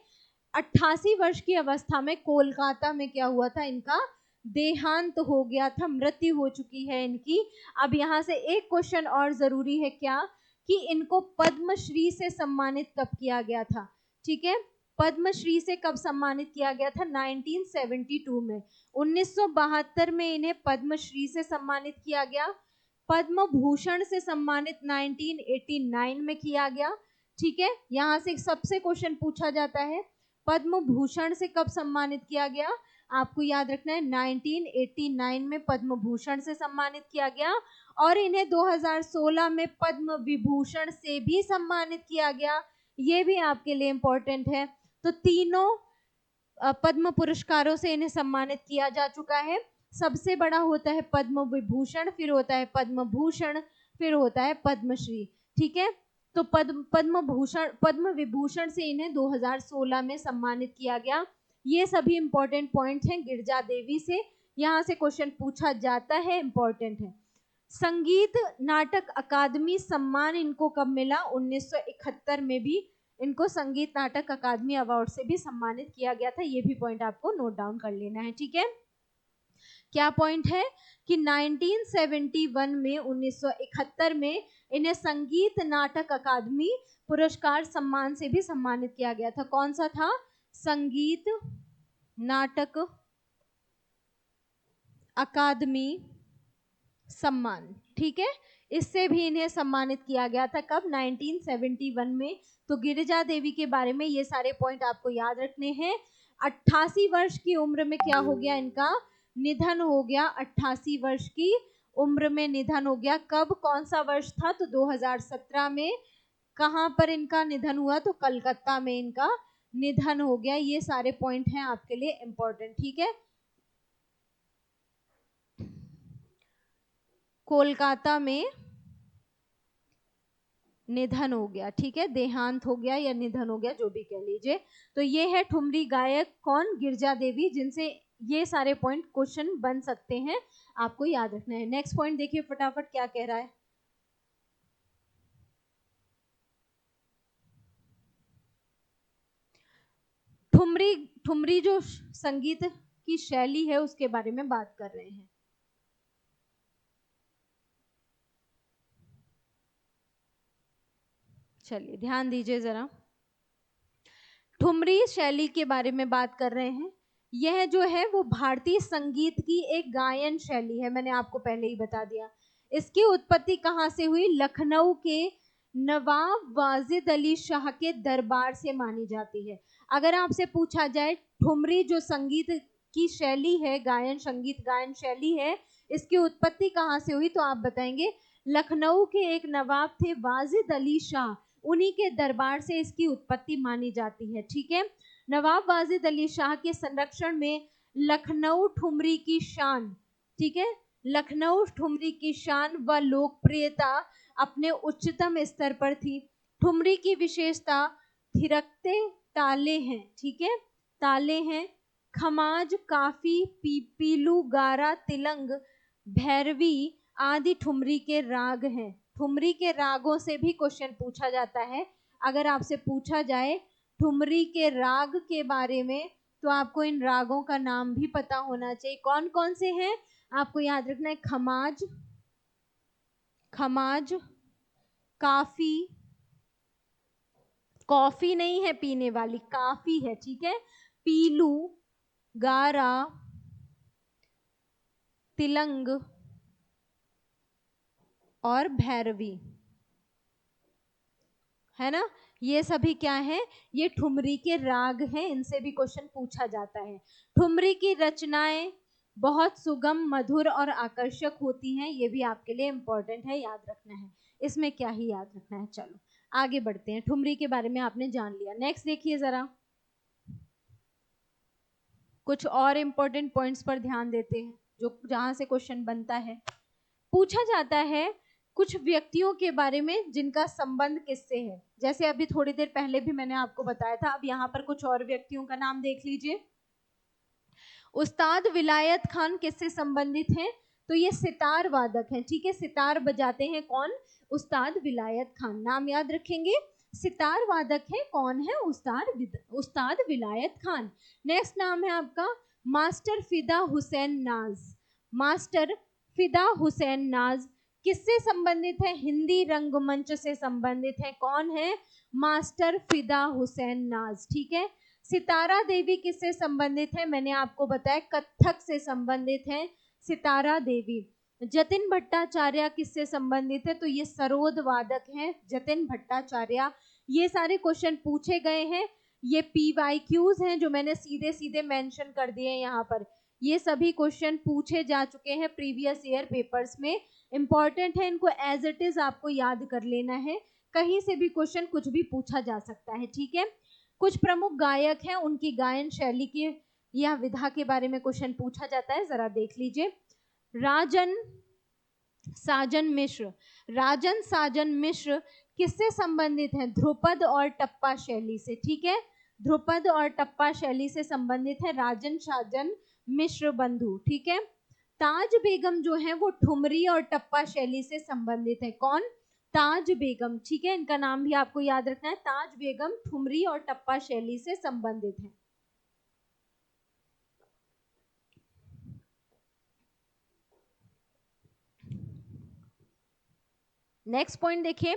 S1: 88 वर्ष की अवस्था में कोलकाता में क्या हुआ था? इनका देहांत हो गया था, मृत्यु हो चुकी है इनकी। अब यहाँ से एक क्वेश्चन और जरूरी है, क्या कि इनको पद्मश्री से सम्मानित कब किया गया था, ठीक है। पद्मश्री से कब सम्मानित किया गया था? 1972 में। 1972 में इन्हें पद्मश्री से सम्मानित किया गया। पद्म भूषण से सम्मानित 1989 में किया गया, ठीक है। यहाँ से सबसे क्वेश्चन पूछा जाता है, पद्म भूषण से कब सम्मानित किया गया? आपको याद रखना है 1989 में पद्म भूषण से सम्मानित किया गया। और इन्हें 2016 में पद्म विभूषण से भी सम्मानित किया गया, ये भी आपके लिए इम्पोर्टेंट है। तो तीनों पद्म पुरस्कारों से इन्हें सम्मानित किया जा चुका है। सबसे बड़ा होता है पद्म विभूषण, फिर होता है पद्म भूषण, फिर होता है पद्मश्री, ठीक है। तो पद्म विभूषण से इन्हें 2016 में सम्मानित किया गया। ये सभी इंपॉर्टेंट पॉइंट्स हैं गिरजा देवी से, यहाँ से क्वेश्चन पूछा जाता है, इंपॉर्टेंट है। संगीत नाटक अकादमी सम्मान इनको कब मिला? 1971 में भी इनको संगीत नाटक अकादमी अवार्ड से भी सम्मानित किया गया था। ये भी पॉइंट आपको नोट डाउन कर लेना है, ठीक है। क्या पॉइंट है कि 1971 में 1971 में इन्हें संगीत नाटक अकादमी पुरस्कार सम्मान से भी सम्मानित किया गया था। कौन सा था? संगीत नाटक अकादमी सम्मान, ठीक है, इससे भी इन्हें सम्मानित किया गया था। कब? 1971 में। तो गिरिजा देवी के बारे में ये सारे पॉइंट आपको याद रखने हैं। 88 वर्ष की उम्र में क्या हो गया? इनका निधन हो गया। 88 वर्ष की उम्र में निधन हो गया। कब? कौन सा वर्ष था? तो 2017 में। कहाँ पर इनका निधन हुआ? तो कलकत्ता में इनका निधन हो गया। ये सारे पॉइंट हैं आपके लिए इम्पोर्टेंट, ठीक है। कोलकाता में निधन हो गया, ठीक है, देहांत हो गया या निधन हो गया, जो भी कह लीजिए। तो ये है ठुमरी गायक, कौन? गिरजा देवी, जिनसे ये सारे पॉइंट क्वेश्चन बन सकते हैं, आपको याद रखना है। नेक्स्ट पॉइंट देखिए फटाफट क्या कह रहा है। ठुमरी जो संगीत की शैली है उसके बारे में बात कर रहे हैं। चलिए ध्यान दीजिए जरा, ठुमरी शैली के बारे में बात कर रहे हैं। यह जो है वो भारतीय संगीत की एक गायन शैली है, मैंने आपको पहले ही बता दिया। इसकी उत्पत्ति कहाँ से हुई? लखनऊ के नवाब वाजिद अली शाह के दरबार से मानी जाती है। अगर आपसे पूछा जाए ठुमरी जो संगीत की शैली है, गायन संगीत गायन शैली है, इसकी उत्पत्ति कहाँ से हुई, तो आप बताएंगे लखनऊ के एक नवाब थे वाजिद अली शाह, उन्हीं के दरबार से इसकी उत्पत्ति मानी जाती है। ठीक है, नवाब वाजिद अली शाह के संरक्षण में लखनऊ ठुमरी की शान, ठीक है, लखनऊ ठुमरी की शान व लोकप्रियता अपने उच्चतम स्तर पर थी। ठुमरी की विशेषता थिरकते ताले हैं, ठीक है, ताले हैं, खमाज, काफी, पीलू, गारा, तिलंग, भैरवी आदि ठुमरी के राग हैं। ठुमरी के रागों से भी क्वेश्चन पूछा जाता है। अगर आपसे पूछा जाए ठुमरी के राग के बारे में तो आपको इन रागों का नाम भी पता होना चाहिए। कौन कौन से हैं आपको याद रखना है, खमाज, खमाज, काफी, कॉफी नहीं है पीने वाली, काफी है, ठीक है, पीलू, गारा, तिलंग और भैरवी, है ना। ये सभी क्या है, ये ठुमरी के राग हैं, इनसे भी क्वेश्चन पूछा जाता है। ठुमरी की रचनाएं बहुत सुगम, मधुर और आकर्षक होती हैं, ये भी आपके लिए इंपॉर्टेंट है, याद रखना है। इसमें क्या ही याद रखना है। चलो आगे बढ़ते हैं, ठुमरी के बारे में आपने जान लिया। नेक्स्ट देखिए जरा, कुछ और इंपॉर्टेंट पॉइंट्स पर ध्यान देते हैं जो जहां से क्वेश्चन बनता है। पूछा जाता है कुछ व्यक्तियों के बारे में जिनका संबंध किससे है। जैसे अभी थोड़ी देर पहले भी मैंने आपको बताया था, अब यहाँ पर कुछ और व्यक्तियों का नाम देख लीजिए। उस्ताद विलायत खान किससे संबंधित हैं, तो ये सितार वादक हैं, ठीक है, सितार बजाते हैं कौन, उस्ताद विलायत खान, नाम याद रखेंगे। सितार वादक है कौन है, उस्ताद विलायत खान। नेक्स्ट नाम है आपका मास्टर फिदा हुसैन नाज। मास्टर फिदा हुसैन नाज किससे संबंधित है, हिंदी रंगमंच से संबंधित है। कौन है, मास्टर फिदा हुसैन नाज, ठीक है। सितारा देवी किससे संबंधित है, मैंने आपको बताया कथक से संबंधित है सितारा देवी। जतिन भट्टाचार्य किससे संबंधित है, तो ये सरोद वादक हैं जतिन भट्टाचार्य। ये सारे क्वेश्चन पूछे गए हैं, ये PYQs हैं जो मैंने सीधे सीधे मेंशन कर दिए हैं यहाँ पर। ये सभी क्वेश्चन पूछे जा चुके हैं प्रीवियस ईयर पेपर्स में, इंपॉर्टेंट है, इनको एज इट इज आपको याद कर लेना है। कहीं से भी क्वेश्चन कुछ भी पूछा जा सकता है, ठीक है। कुछ प्रमुख गायक हैं, उनकी गायन शैली की या विधा के बारे में क्वेश्चन पूछा जाता है, जरा देख लीजिए। राजन साजन मिश्र, राजन साजन मिश्र किससे संबंधित हैं, ध्रुपद और टप्पा शैली से, ठीक है, ध्रुपद और टप्पा शैली से संबंधित है राजन साजन मिश्र बंधु, ठीक है। ताज बेगम जो है वो ठुमरी और टप्पा शैली से संबंधित है। कौन, ताज बेगम, ठीक है, इनका नाम भी आपको याद रखना है। ताज बेगम ठुमरी और टप्पा शैली से संबंधित है। नेक्स्ट पॉइंट देखिए,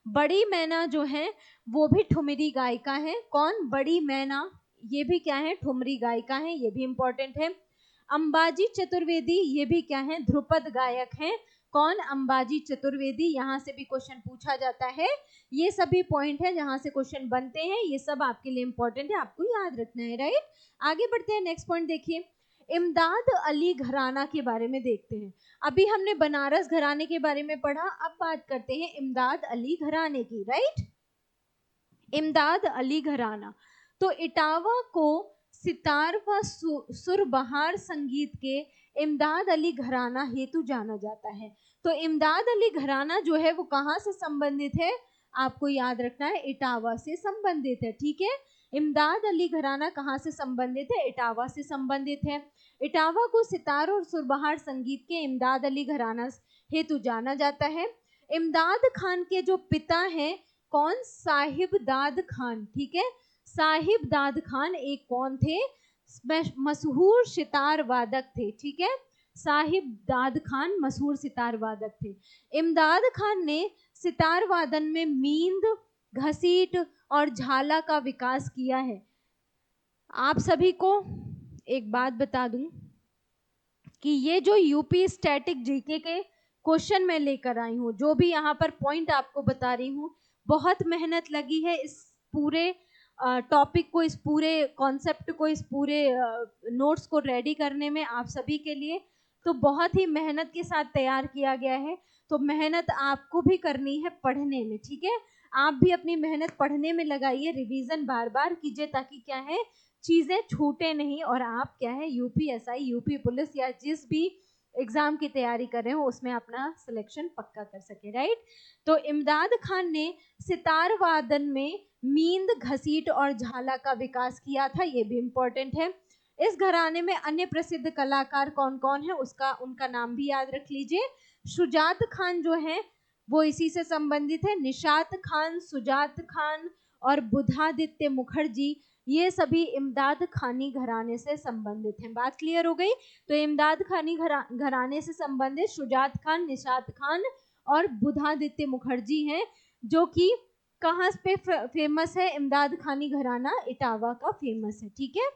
S1: बड़ी मैना जो है वो भी ठुमरी गायिका है। कौन, बड़ी मैना, ये भी क्या है, ठुमरी गायिका है, ये भी इंपॉर्टेंट है। अंबाजी चतुर्वेदी, ये भी क्या है, ध्रुपद गायक हैं। कौन, अंबाजी चतुर्वेदी, यहाँ से भी क्वेश्चन पूछा जाता है। ये सभी पॉइंट है जहां से क्वेश्चन बनते हैं, ये सब आपके लिए इंपॉर्टेंट है, आपको याद रखना है, राइट। आगे बढ़ते हैं, नेक्स्ट पॉइंट देखिए, इमदाद अली घराना के बारे में देखते हैं। अभी हमने बनारस घराने के बारे में पढ़ा, अब बात करते हैं इमदाद अली घराने की, राइट। इमदाद अली घराना तो इटावा को सितार व सुरबहार संगीत के इमदाद अली घराना हेतु जाना जाता है। तो इमदाद अली घराना जो है वो कहाँ से संबंधित है, आपको याद रखना है, इटावा से संबंधित है, ठीक है। इमदाद अली घराना कहाँ से संबंधित है, इटावा से संबंधित है। इटावा को सितार और सुरबहार संगीत के इमदाद अली घराना हेतु जाना जाता है। इमदाद खान के जो पिता हैं, कौन, साहिब दाद खान, ठीक है, साहिब दाद खान एक कौन थे, मशहूर सितार वादक थे, ठीक है, साहिब दाद खान मशहूर सितार वादक थे। इमदाद खान ने सितार वादन में मींद, घसीट और झाला का विकास किया है। आप सभी को एक बात बता दूं कि ये जो यूपी स्टैटिक जीके के क्वेश्चन मैं लेकर आई हूँ, जो भी यहाँ पर पॉइंट आपको बता रही हूँ, बहुत मेहनत लगी है इस पूरे टॉपिक को, इस पूरे कॉन्सेप्ट को, इस पूरे नोट्स को रेडी करने में आप सभी के लिए। तो बहुत ही मेहनत के साथ तैयार किया गया है, तो मेहनत आपको भी करनी है पढ़ने में, ठीक है। आप भी अपनी मेहनत पढ़ने में लगाइए, रिवीजन बार बार कीजिए, ताकि क्या है चीज़ें छूटे नहीं और आप क्या है यूपीएसआई, यूपी पुलिस या जिस भी एग्जाम की तैयारी कर रहे हो उसमें अपना सिलेक्शन पक्का कर सके, राइट। तो इमदाद खान ने सितार वादन में मींद, घसीट और झाला का विकास किया था, ये भी इम्पोर्टेंट है। इस घराने में अन्य प्रसिद्ध कलाकार कौन कौन है, उनका नाम भी याद रख लीजिए। शुजात खान जो है वो इसी से संबंधित है। निशात खान, सुजात खान और बुधादित्य मुखर्जी, ये सभी इमदाद खानी घराने से संबंधित हैं। बात क्लियर हो गई। तो इमदाद खानी घराने से संबंधित शुजात खान, निशात खान और बुधादित्य मुखर्जी हैं, जो कि कहाँ पे फेमस है, इमदाद खानी घराना इटावा का फेमस है, ठीक है।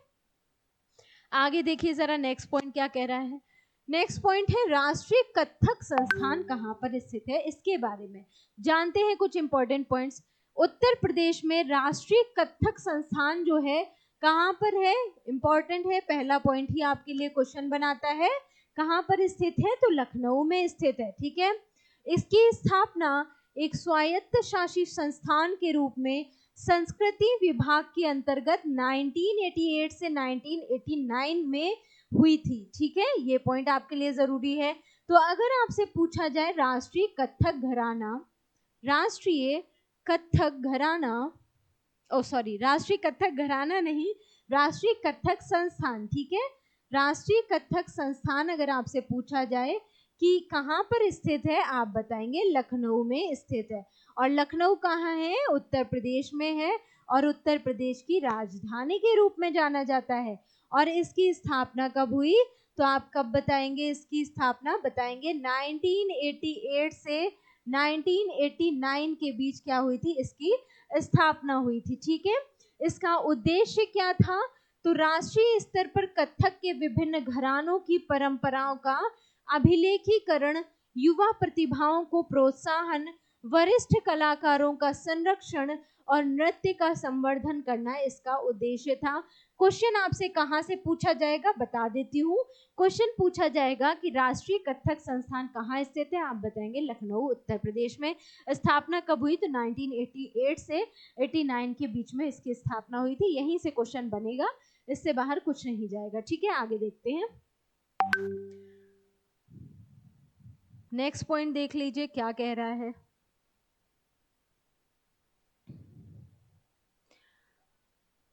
S1: आगे देखिए जरा नेक्स्ट पॉइंट क्या कह रहा है। नेक्स्ट पॉइंट है राष्ट्रीय कथक संस्थान कहाँ पर स्थित है, इसके बारे में जानते हैं कुछ इंपॉर्टेंट पॉइंट्स। उत्तर प्रदेश में राष्ट्रीय कथक संस्थान जो है कहाँ पर है, इंपॉर्टेंट है, पहला पॉइंट ही आपके लिए क्वेश्चन बनाता है। कहाँ पर स्थित है, तो लखनऊ में स्थित है, ठीक है। इसकी स्थापना एक स्वायत्त शासित संस्थान के रूप में संस्कृति विभाग के अंतर्गत 1988 से 1989 में हुई थी, ठीक है। ये पॉइंट आपके लिए जरूरी है। तो अगर आपसे पूछा जाए राष्ट्रीय कथक घराना, राष्ट्रीय कथक घराना, राष्ट्रीय कथक घराना नहीं, राष्ट्रीय कथक संस्थान, ठीक है। राष्ट्रीय कथक संस्थान अगर आपसे पूछा जाए कि कहाँ पर स्थित है, आप बताएंगे लखनऊ में स्थित है। और लखनऊ कहाँ है, उत्तर प्रदेश में है, और उत्तर प्रदेश की राजधानी के रूप में जाना जाता है। और इसकी स्थापना कब हुई, तो आप कब बताएंगे इसकी स्थापना, बताएंगे 1988 से 1989 के बीच क्या हुई थी, इसकी स्थापना हुई थी, ठीक है। इसका उद्देश्य क्या था, तो राष्ट्रीय स्तर पर कथक के विभिन्न घरानों की परंपराओं का अभिलेखीकरण, युवा प्रतिभाओं को प्रोत्साहन, वरिष्ठ कलाकारों का संरक्षण और नृत्य का संवर्धन करना इसका उद्देश्य था। क्वेश्चन आपसे कहाँ से पूछा जाएगा, बता देती हूँ। क्वेश्चन पूछा जाएगा कि राष्ट्रीय कथक संस्थान कहाँ स्थित है, आप बताएंगे लखनऊ उत्तर प्रदेश में। स्थापना कब हुई, तो 1988 से 89 के बीच में इसकी स्थापना हुई थी। यहीं से क्वेश्चन बनेगा, इससे बाहर कुछ नहीं जाएगा, ठीक है। आगे देखते हैं। नेक्स्ट पॉइंट देख लीजिए क्या कह रहा है।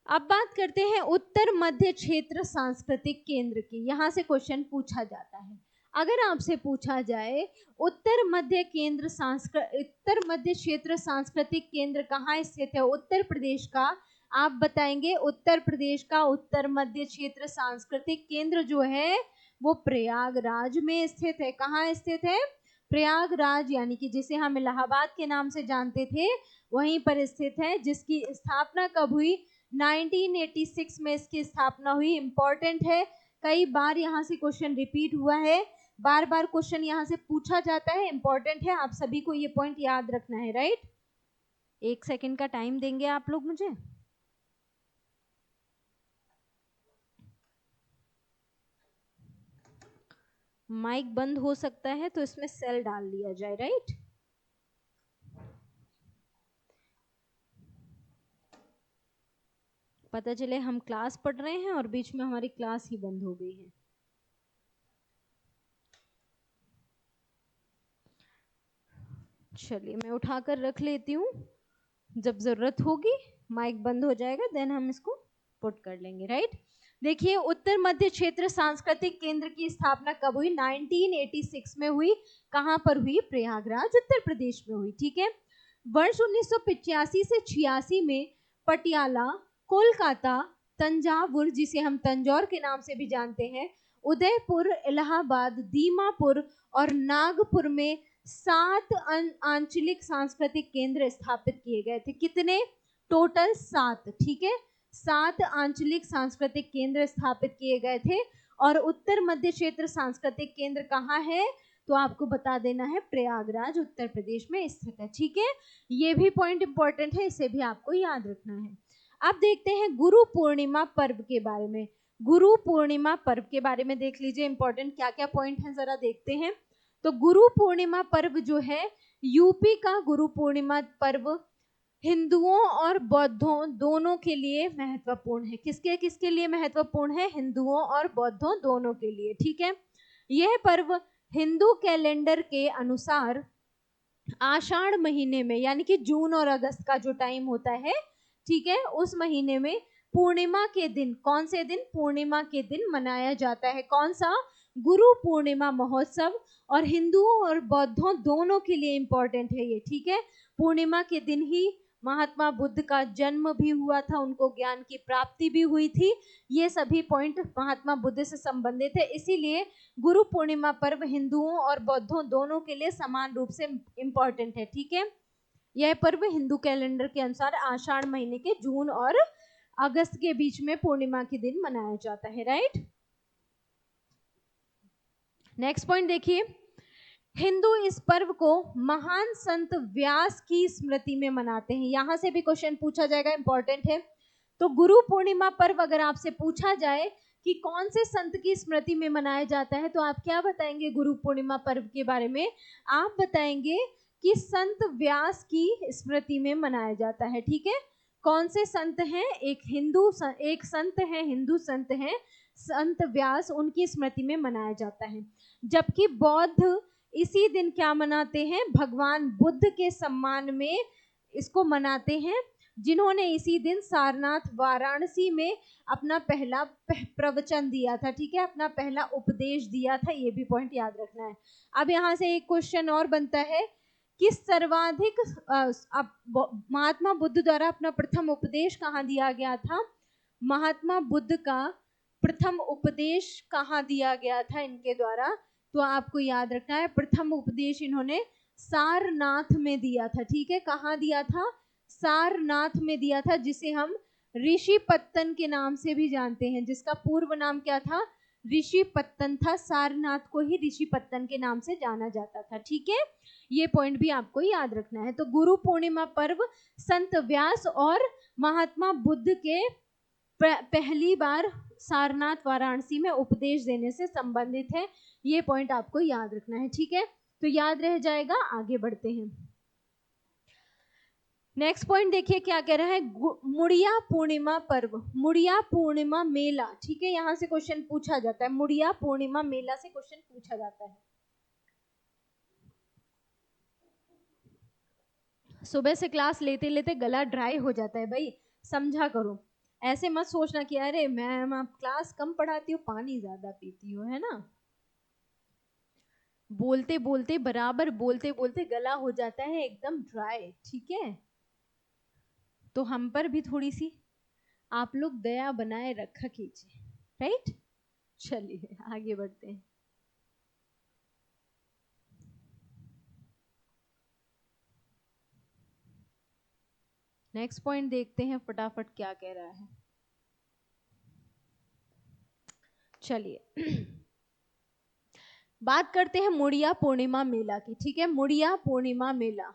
S1: अब बात करते हैं उत्तर मध्य क्षेत्र सांस्कृतिक केंद्र की। यहां से क्वेश्चन पूछा जाता है। अगर आपसे पूछा जाए उत्तर मध्य क्षेत्र सांस्कृतिक केंद्र कहाँ स्थित है उत्तर प्रदेश का, आप बताएंगे उत्तर प्रदेश का उत्तर मध्य क्षेत्र सांस्कृतिक केंद्र जो है वो प्रयागराज में स्थित है। कहाँ स्थित है, प्रयागराज, यानी कि जिसे हम इलाहाबाद के नाम से जानते थे वहीं पर स्थित है। जिसकी स्थापना कब हुई, 1986 में इसकी स्थापना हुई। इंपॉर्टेंट है, कई बार यहाँ से क्वेश्चन रिपीट हुआ है, बार बार क्वेश्चन यहाँ से पूछा जाता है, इंपॉर्टेंट है, आप सभी को ये पॉइंट याद रखना है, राइट। 1 सेकंड का टाइम देंगे आप लोग मुझे। माइक बंद हो सकता है तो इसमें सेल डाल लिया जाए, राइट। पता चले हम क्लास पढ़ रहे हैं और बीच में हमारी क्लास ही बंद हो गई है। चलिए मैं उठाकर रख लेती हूँ, जब जरूरत होगी माइक बंद हो जाएगा, देन हम इसको पुट कर लेंगे, राइट। देखिए उत्तर मध्य क्षेत्र सांस्कृतिक केंद्र की स्थापना कब हुई, 1986 में हुई। कहाँ पर हुई, प्रयागराज उत्तर प्रदेश में हुई, ठीक है। वर्ष 1985 से 86 में पटियाला, कोलकाता, तंजावुर जिसे हम तंजौर के नाम से भी जानते हैं, उदयपुर, इलाहाबाद, दीमापुर और नागपुर में 7 आंचलिक सांस्कृतिक केंद्र स्थापित किए गए थे। कितने, टोटल 7, ठीक है। 7 आंचलिक सांस्कृतिक केंद्र स्थापित किए गए थे। और उत्तर मध्य क्षेत्र सांस्कृतिक केंद्र कहाँ है, तो आपको बता देना है प्रयागराज उत्तर प्रदेश में स्थित है। ठीक है, ये भी पॉइंट इंपॉर्टेंट है, इसे भी आपको याद रखना है। अब देखते हैं गुरु पूर्णिमा पर्व के बारे में। गुरु पूर्णिमा पर्व के बारे में देख लीजिए इंपॉर्टेंट क्या क्या पॉइंट हैं, जरा देखते हैं। तो गुरु पूर्णिमा पर्व जो है, यूपी का गुरु पूर्णिमा पर्व हिंदुओं और बौद्धों दोनों के लिए महत्वपूर्ण है। किसके किसके लिए महत्वपूर्ण है? हिंदुओं और बौद्धों दोनों के लिए। ठीक है, यह पर्व हिंदू कैलेंडर के अनुसार आषाढ़ महीने में, यानी कि जून और अगस्त का जो टाइम होता है, ठीक है, उस महीने में पूर्णिमा के दिन, कौन से दिन? पूर्णिमा के दिन मनाया जाता है। कौन सा? गुरु पूर्णिमा महोत्सव। और हिंदुओं और बौद्धों दोनों के लिए इंपॉर्टेंट है ये। ठीक है, पूर्णिमा के दिन ही महात्मा बुद्ध का जन्म भी हुआ था, उनको ज्ञान की प्राप्ति भी हुई थी। ये सभी पॉइंट महात्मा बुद्ध से संबंधित है, इसीलिए गुरु पूर्णिमा पर्व हिंदुओं और बौद्धों दोनों के लिए समान रूप से इंपॉर्टेंट है। ठीक है, यह पर्व हिंदू कैलेंडर के अनुसार आषाढ़ महीने के जून और अगस्त के बीच में पूर्णिमा के दिन मनाया जाता है। राइट, नेक्स्ट पॉइंट देखिए, हिंदू इस पर्व को महान संत व्यास की स्मृति में मनाते हैं। यहां से भी क्वेश्चन पूछा जाएगा, इंपॉर्टेंट है। तो गुरु पूर्णिमा पर्व अगर आपसे पूछा जाए कि कौन से संत की स्मृति में मनाया जाता है, तो आप क्या बताएंगे गुरु पूर्णिमा पर्व के बारे में? आप बताएंगे कि संत व्यास की स्मृति में मनाया जाता है। ठीक है, कौन से संत हैं? एक संत है, हिंदू संत हैं संत व्यास, उनकी स्मृति में मनाया जाता है। जबकि बौद्ध इसी दिन क्या मनाते हैं? भगवान बुद्ध के सम्मान में इसको मनाते हैं, जिन्होंने इसी दिन सारनाथ वाराणसी में अपना पहला प्रवचन दिया था। ठीक है, अपना पहला उपदेश दिया था, ये भी पॉइंट याद रखना है। अब यहाँ से एक क्वेश्चन और बनता है कि सर्वाधिक महात्मा बुद्ध द्वारा अपना प्रथम उपदेश कहाँ दिया गया था? महात्मा बुद्ध का प्रथम उपदेश कहाँ दिया गया था इनके द्वारा? तो आपको याद रखना है, प्रथम उपदेश इन्होंने सारनाथ में दिया था। ठीक है, कहाँ दिया था? सारनाथ में दिया था, जिसे हम ऋषिपत्तन के नाम से भी जानते हैं, जिसका पूर्व नाम क्या था? ऋषिपत्तन था। सारनाथ को ही ऋषिपत्तन के नाम से जाना जाता था। ठीक है, ये पॉइंट भी आपको याद रखना है। तो गुरु पूर्णिमा पर्व संत व्यास और महात्मा बुद्ध के पहली बार सारनाथ वाराणसी में उपदेश देने से संबंधित है, ये पॉइंट आपको याद रखना है। ठीक है, तो याद रह जाएगा। आगे बढ़ते हैं, नेक्स्ट पॉइंट देखिए क्या कह रहा है। मुड़िया पूर्णिमा पर्व, मुड़िया पूर्णिमा मेला। ठीक है, यहां से क्वेश्चन पूछा जाता है, मुड़िया पूर्णिमा मेला से क्वेश्चन पूछा जाता है। सुबह से क्लास लेते लेते गला ड्राई हो जाता है भाई, समझा करो। ऐसे मत सोचना कि अरे मैम आप क्लास कम पढ़ाती हो, पानी ज्यादा पीती हो, है ना। बोलते बोलते बराबर बोलते बोलते गला हो जाता है एकदम ड्राई। ठीक है, तो हम पर भी थोड़ी सी आप लोग दया बनाए रखा कीजिए। राइट, चलिए आगे बढ़ते हैं। नेक्स्ट पॉइंट देखते हैं फटाफट क्या कह रहा है। चलिए बात करते हैं मुड़िया पूर्णिमा मेला की। ठीक है, मुड़िया पूर्णिमा मेला,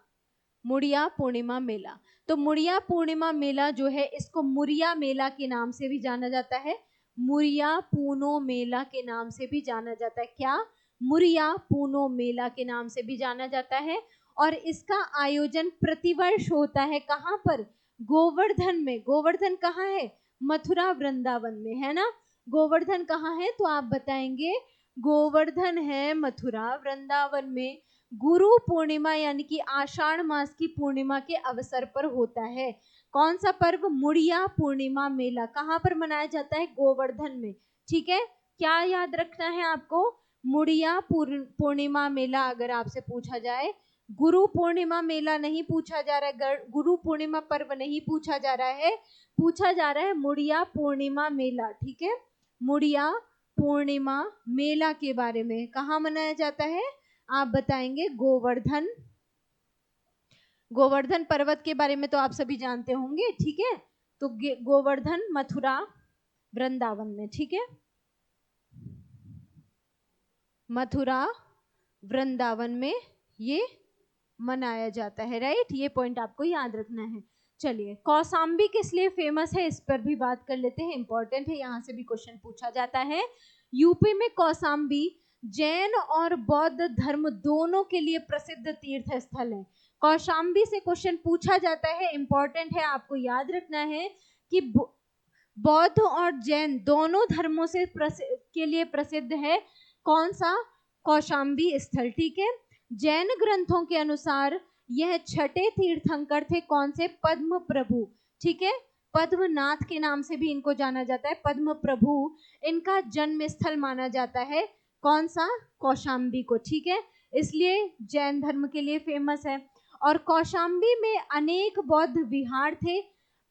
S1: मुड़िया पूर्णिमा मेला। तो मुड़िया पूर्णिमा मेला जो है, इसको मुरिया मेला के नाम से भी जाना जाता है, मुरिया पूनो मेला के नाम से भी जाना जाता है। क्या? मुरिया पूनो मेला के नाम से भी जाना जाता है। और इसका आयोजन प्रतिवर्ष होता है। कहाँ पर? गोवर्धन में। गोवर्धन कहाँ है? मथुरा वृंदावन में, है ना। गोवर्धन कहाँ है? तो आप बताएंगे गोवर्धन है मथुरा वृंदावन में। गुरु पूर्णिमा यानी कि आषाढ़ मास की पूर्णिमा के अवसर पर होता है। कौन सा पर्व? मुड़िया पूर्णिमा मेला। कहाँ पर मनाया जाता है? गोवर्धन में। ठीक है, क्या याद रखना है आपको? मुड़िया पूर्णिमा मेला अगर आपसे पूछा जाए, गुरु पूर्णिमा मेला नहीं पूछा जा रहा है, गुरु पूर्णिमा पर्व नहीं पूछा जा रहा है, पूछा जा रहा है मुड़िया पूर्णिमा मेला। ठीक है, मुड़िया पूर्णिमा मेला के बारे में कहाँ मनाया जाता है? आप बताएंगे गोवर्धन। गोवर्धन पर्वत के बारे में तो आप सभी जानते होंगे। ठीक है, तो गोवर्धन मथुरा वृंदावन में। ठीक है, मथुरा वृंदावन में ये मनाया जाता है, राइट। ये पॉइंट आपको याद रखना है। चलिए, कौशाम्बी किस लिए फेमस है इस पर भी बात कर लेते हैं, इंपॉर्टेंट है, यहाँ से भी क्वेश्चन पूछा जाता है। यूपी में कौशाम्बी जैन और बौद्ध धर्म दोनों के लिए प्रसिद्ध तीर्थ स्थल है। कौशाम्बी से क्वेश्चन पूछा जाता है, इंपॉर्टेंट है, आपको याद रखना है कि बौद्ध और जैन दोनों धर्मों से के लिए प्रसिद्ध है कौन सा, कौशाम्बी स्थल, ठीक है। जैन ग्रंथों के अनुसार यह छठे तीर्थंकर थे, कौन से, पद्म प्रभु, ठीक है। पद्मनाथ के नाम से भी इनको जाना जाता है, पद्म प्रभु इनका जन्म स्थल माना जाता है, कौन सा, कौशाम्बी को, ठीक है। इसलिए जैन धर्म के लिए फेमस है। और कौशाम्बी में अनेक बौद्ध विहार थे,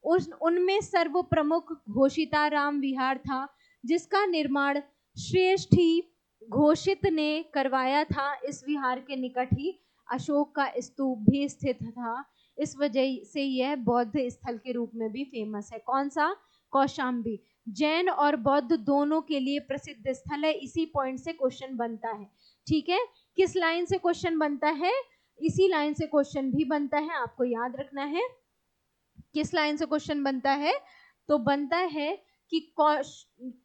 S1: उनमें सर्व प्रमुख घोषिताराम विहार था, जिसका निर्माण श्रेष्ठी घोषित ने करवाया था। इस विहार के निकट ही अशोक का स्तूप भी स्थित था, इस वजह से यह बौद्ध स्थल के रूप में भी फेमस है। कौन सा, कौशाम्बी। जैन और बौद्ध दोनों के लिए प्रसिद्ध स्थल है, इसी पॉइंट से क्वेश्चन बनता है, ठीक है। किस लाइन से क्वेश्चन बनता है, इसी लाइन से क्वेश्चन भी बनता है, आपको याद रखना है। किस लाइन से क्वेश्चन बनता है, तो बनता है कि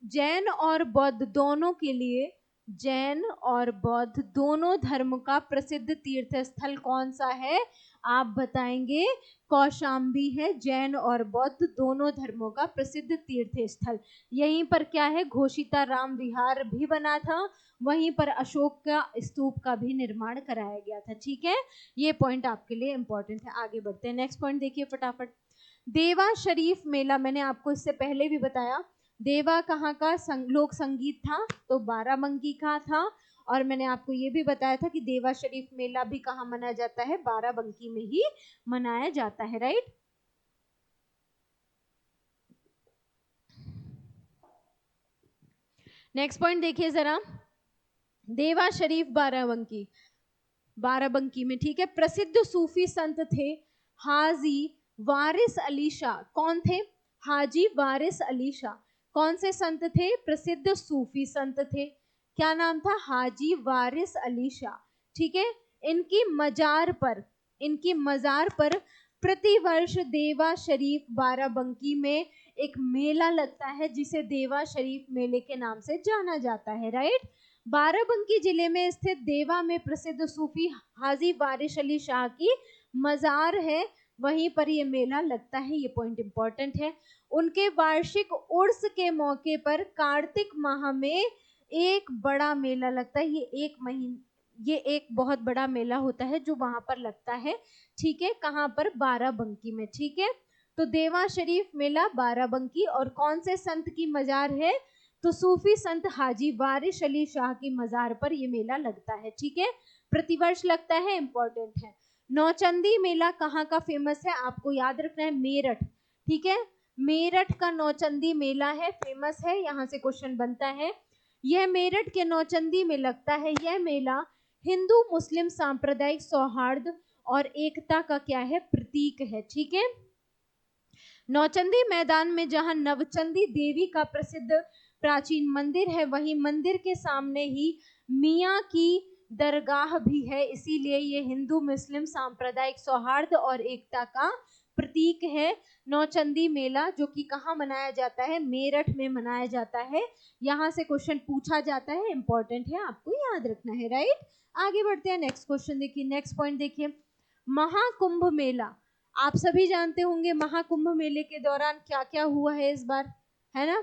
S1: जैन और बौद्ध दोनों के लिए, जैन और बौद्ध दोनों धर्म का प्रसिद्ध तीर्थ स्थल कौन सा है, आप बताएंगे कौशाम्बी है, जैन और बौद्ध दोनों धर्मों का प्रसिद्ध तीर्थ स्थल। यहीं पर क्या है, घोषिताराम विहार भी बना था, वहीं पर अशोक का स्तूप का भी निर्माण कराया गया था, ठीक है। ये पॉइंट आपके लिए इंपॉर्टेंट है। आगे बढ़ते हैं, नेक्स्ट पॉइंट देखिए फटाफट। देवा शरीफ मेला, मैंने आपको इससे पहले भी बताया, देवा कहाँ का लोक संगीत था, तो बाराबंकी का था। और मैंने आपको ये भी बताया था कि देवा शरीफ मेला भी कहाँ मनाया जाता है, बाराबंकी में ही मनाया जाता है, राइट। नेक्स्ट पॉइंट देखिए जरा, देवा शरीफ बाराबंकी में, ठीक है। प्रसिद्ध सूफी संत थे हाजी वारिस अली शाह, कौन थे, हाजी वारिस अली शाह। कौन से संत थे, प्रसिद्ध सूफी संत थे, क्या नाम था, हाजी वारिस अली शाह, ठीक है। इनकी मजार पर प्रतिवर्ष देवा शरीफ बाराबंकी में एक मेला लगता है, जिसे देवा शरीफ मेले के नाम से जाना जाता है, राइट। बाराबंकी जिले में स्थित देवा में प्रसिद्ध सूफी हाजी वारिस अली शाह की मजार है, वहीं पर ये मेला लगता है, ये पॉइंट इंपॉर्टेंट है। उनके वार्षिक उर्स के मौके पर कार्तिक माह में एक बड़ा मेला लगता है, ये एक बहुत बड़ा मेला होता है जो वहां पर लगता है, ठीक है। कहाँ पर, बाराबंकी में, ठीक है। तो देवा शरीफ मेला बाराबंकी, और कौन से संत की मजार है, तो सूफी संत हाजी वारिस अली शाह की मजार पर यह मेला लगता है, ठीक है। प्रतिवर्ष लगता है, इंपॉर्टेंट है। नौचंदी मेला कहाँ का फेमस है, आपको याद रखना है, मेरठ, ठीक है। मेरठ का नौचंदी मेला है, फेमस है, यहाँ से क्वेश्चन बनता है। यह मेरठ के नौचंदी में लगता है। यह मेला हिंदू मुस्लिम सांप्रदायिक सौहार्द और एकता का क्या है, प्रतीक है, ठीक है। नौचंदी मैदान में जहां नवचंदी देवी का प्रसिद्ध प्राचीन मंदिर है, वहीं मंदिर के सामने ही मियाँ की दरगाह भी है, इसीलिए ये हिंदू मुस्लिम सांप्रदायिक सौहार्द और एकता का प्रतीक है। नौचंदी मेला जो कि कहाँ मनाया जाता है, मेरठ में मनाया जाता है, यहाँ से क्वेश्चन पूछा जाता है, इंपॉर्टेंट है, आपको याद रखना है, राइट। आगे बढ़ते हैं, नेक्स्ट क्वेश्चन देखिए, नेक्स्ट पॉइंट देखिए, महाकुंभ मेला। आप सभी जानते होंगे महाकुंभ मेले के दौरान क्या क्या हुआ है इस बार, है ना।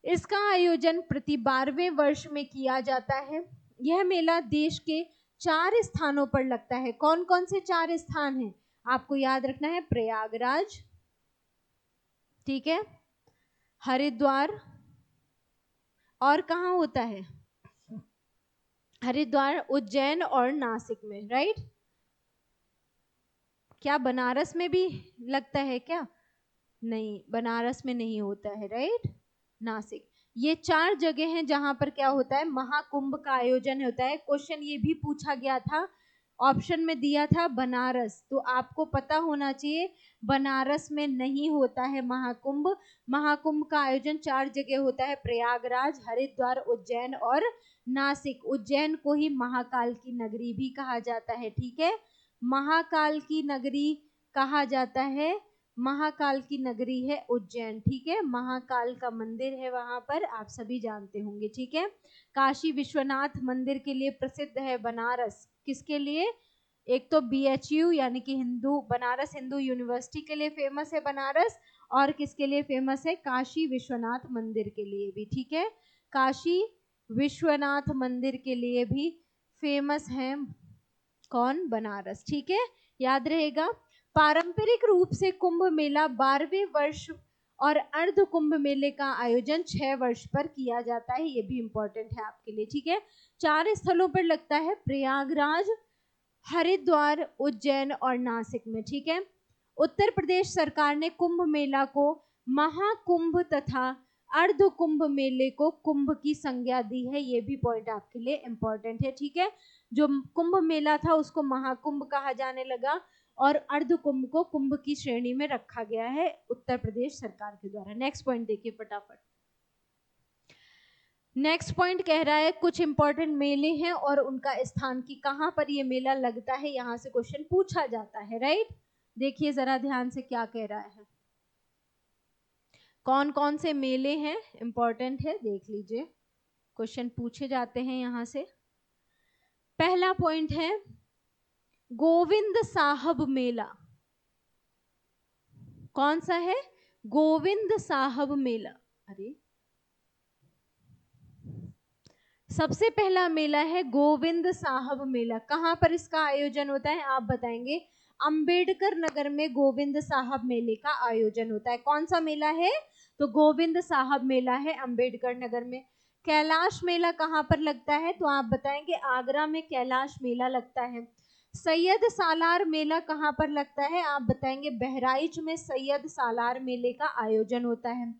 S1: इसका आयोजन प्रति 12वें वर्ष में किया जाता है। यह मेला देश के 4 स्थानों पर लगता है। कौन कौन से 4 स्थान हैं, आपको याद रखना है, प्रयागराज, ठीक है, हरिद्वार, और कहाँ होता है, हरिद्वार, उज्जैन और नासिक में, राइट। क्या बनारस में भी लगता है क्या, नहीं, बनारस में नहीं होता है, राइट, नासिक। ये 4 जगह हैं जहां पर क्या होता है, महाकुंभ का आयोजन होता है। क्वेश्चन ये भी पूछा गया था, ऑप्शन में दिया था बनारस, तो आपको पता होना चाहिए बनारस में नहीं होता है महाकुंभ। महाकुंभ का आयोजन 4 जगह होता है, प्रयागराज, हरिद्वार, उज्जैन और नासिक, उज्जैन को ही महाकाल की नगरी भी कहा जाता है, ठीक है, महाकाल की नगरी कहा जाता है, महाकाल की नगरी है उज्जैन, ठीक है, महाकाल का मंदिर है वहां पर, आप सभी जानते होंगे, ठीक है। काशी विश्वनाथ मंदिर के लिए प्रसिद्ध है बनारस, किसके लिए, एक तो BHU यानी कि हिंदू बनारस हिंदू यूनिवर्सिटी के लिए फेमस है बनारस, और किसके लिए फेमस है, काशी विश्वनाथ मंदिर के लिए भी, ठीक है, काशी विश्वनाथ मंदिर के लिए भी फेमस है कौन, बनारस, ठीक है, याद रहेगा। पारंपरिक रूप से कुंभ मेला 12वें वर्ष और अर्ध कुंभ मेले का आयोजन 6 वर्ष पर किया जाता है, ये भी इंपॉर्टेंट है आपके लिए, ठीक है। 4 स्थलों पर लगता है, प्रयागराज, हरिद्वार, उज्जैन और नासिक में, ठीक है। उत्तर प्रदेश सरकार ने कुंभ मेला को महाकुंभ तथा अर्ध कुंभ मेले को कुंभ की संज्ञा दी है, ये भी पॉइंट आपके लिए इंपॉर्टेंट है, ठीक है। जो कुंभ मेला था उसको महाकुंभ कहा जाने लगा और अर्ध कुंभ को कुंभ की श्रेणी में रखा गया है उत्तर प्रदेश सरकार के द्वारा। नेक्स्ट पॉइंट देखिए फटाफट। नेक्स्ट पॉइंट कह रहा है कुछ इंपॉर्टेंट मेले हैं और उनका स्थान की कहां पर ये मेला लगता है, यहां से क्वेश्चन पूछा जाता है, राइट। देखिए जरा ध्यान से क्या कह रहा है, कौन कौन से मेले हैं इंपॉर्टेंट है, देख लीजिए, क्वेश्चन पूछे जाते हैं यहां से। पहला पॉइंट है गोविंद साहब मेला, कौन सा है, गोविंद साहब मेला, अरे सबसे पहला मेला है गोविंद साहब मेला, कहां पर इसका आयोजन होता है आप बताएंगे, अंबेडकर नगर में गोविंद साहब मेले का आयोजन होता है। कौन सा मेला है, तो गोविंद साहब मेला है अंबेडकर नगर में। कैलाश मेला कहां पर लगता है, तो आप बताएंगे आगरा में कैलाश मेला लगता है। सैयद सालार मेला कहां पर लगता है, आप बताएंगे बहराइच में सैयद सालार मेले का आयोजन होता है।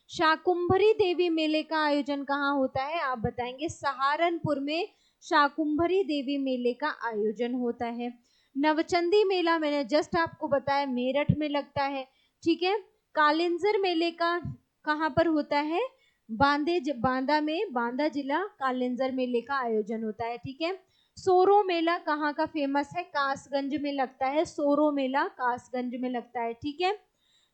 S1: शाकुंभरी देवी मेले का आयोजन कहाँ होता है, आप बताएंगे सहारनपुर में शाकुंभरी देवी मेले का आयोजन होता है। नवचंदी मेला मैंने जस्ट आपको बताया मेरठ में लगता है, ठीक है। कालिंजर मेले का कहाँ पर होता है, बांदा में, बांदा जिला, कालिंजर मेले का आयोजन होता है, ठीक है। सोरो मेला कहाँ का फेमस है, कासगंज में लगता है, सोरो मेला कासगंज में लगता है, ठीक है।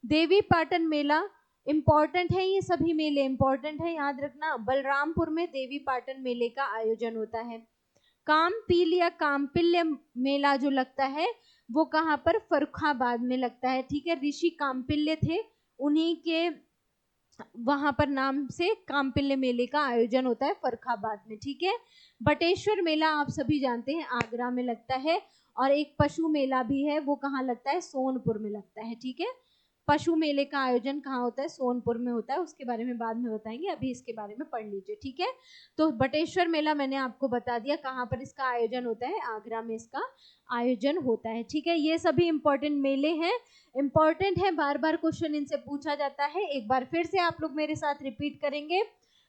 S1: देवी पाटन मेला इंपॉर्टेंट है, ये सभी मेले इंपॉर्टेंट है, याद रखना, बलरामपुर में देवी पाटन मेले का आयोजन होता है। कामपील या कामपिल्य मेला जो लगता है वो कहाँ पर, फर्रुखाबाद में लगता है, ठीक है। ऋषि कामपिल्य थे, उन्हीं के वहां पर नाम से कामपिल्य मेले का आयोजन होता है फर्रुखाबाद में, ठीक है। बटेश्वर मेला आप सभी जानते हैं आगरा में लगता है, और एक पशु मेला भी है वो कहाँ लगता है, सोनपुर में लगता है, ठीक है। पशु मेले का आयोजन कहाँ होता है, सोनपुर में होता है, उसके बारे में बाद में बताएंगे, अभी इसके बारे में पढ़ लीजिए, ठीक है। तो बटेश्वर मेला मैंने आपको बता दिया कहाँ पर इसका आयोजन होता है, आगरा में इसका आयोजन होता है, ठीक है। ये सभी इंपॉर्टेंट मेले हैं, इंपॉर्टेंट है, बार बार क्वेश्चन इनसे पूछा जाता है। एक बार फिर से आप लोग मेरे साथ रिपीट करेंगे।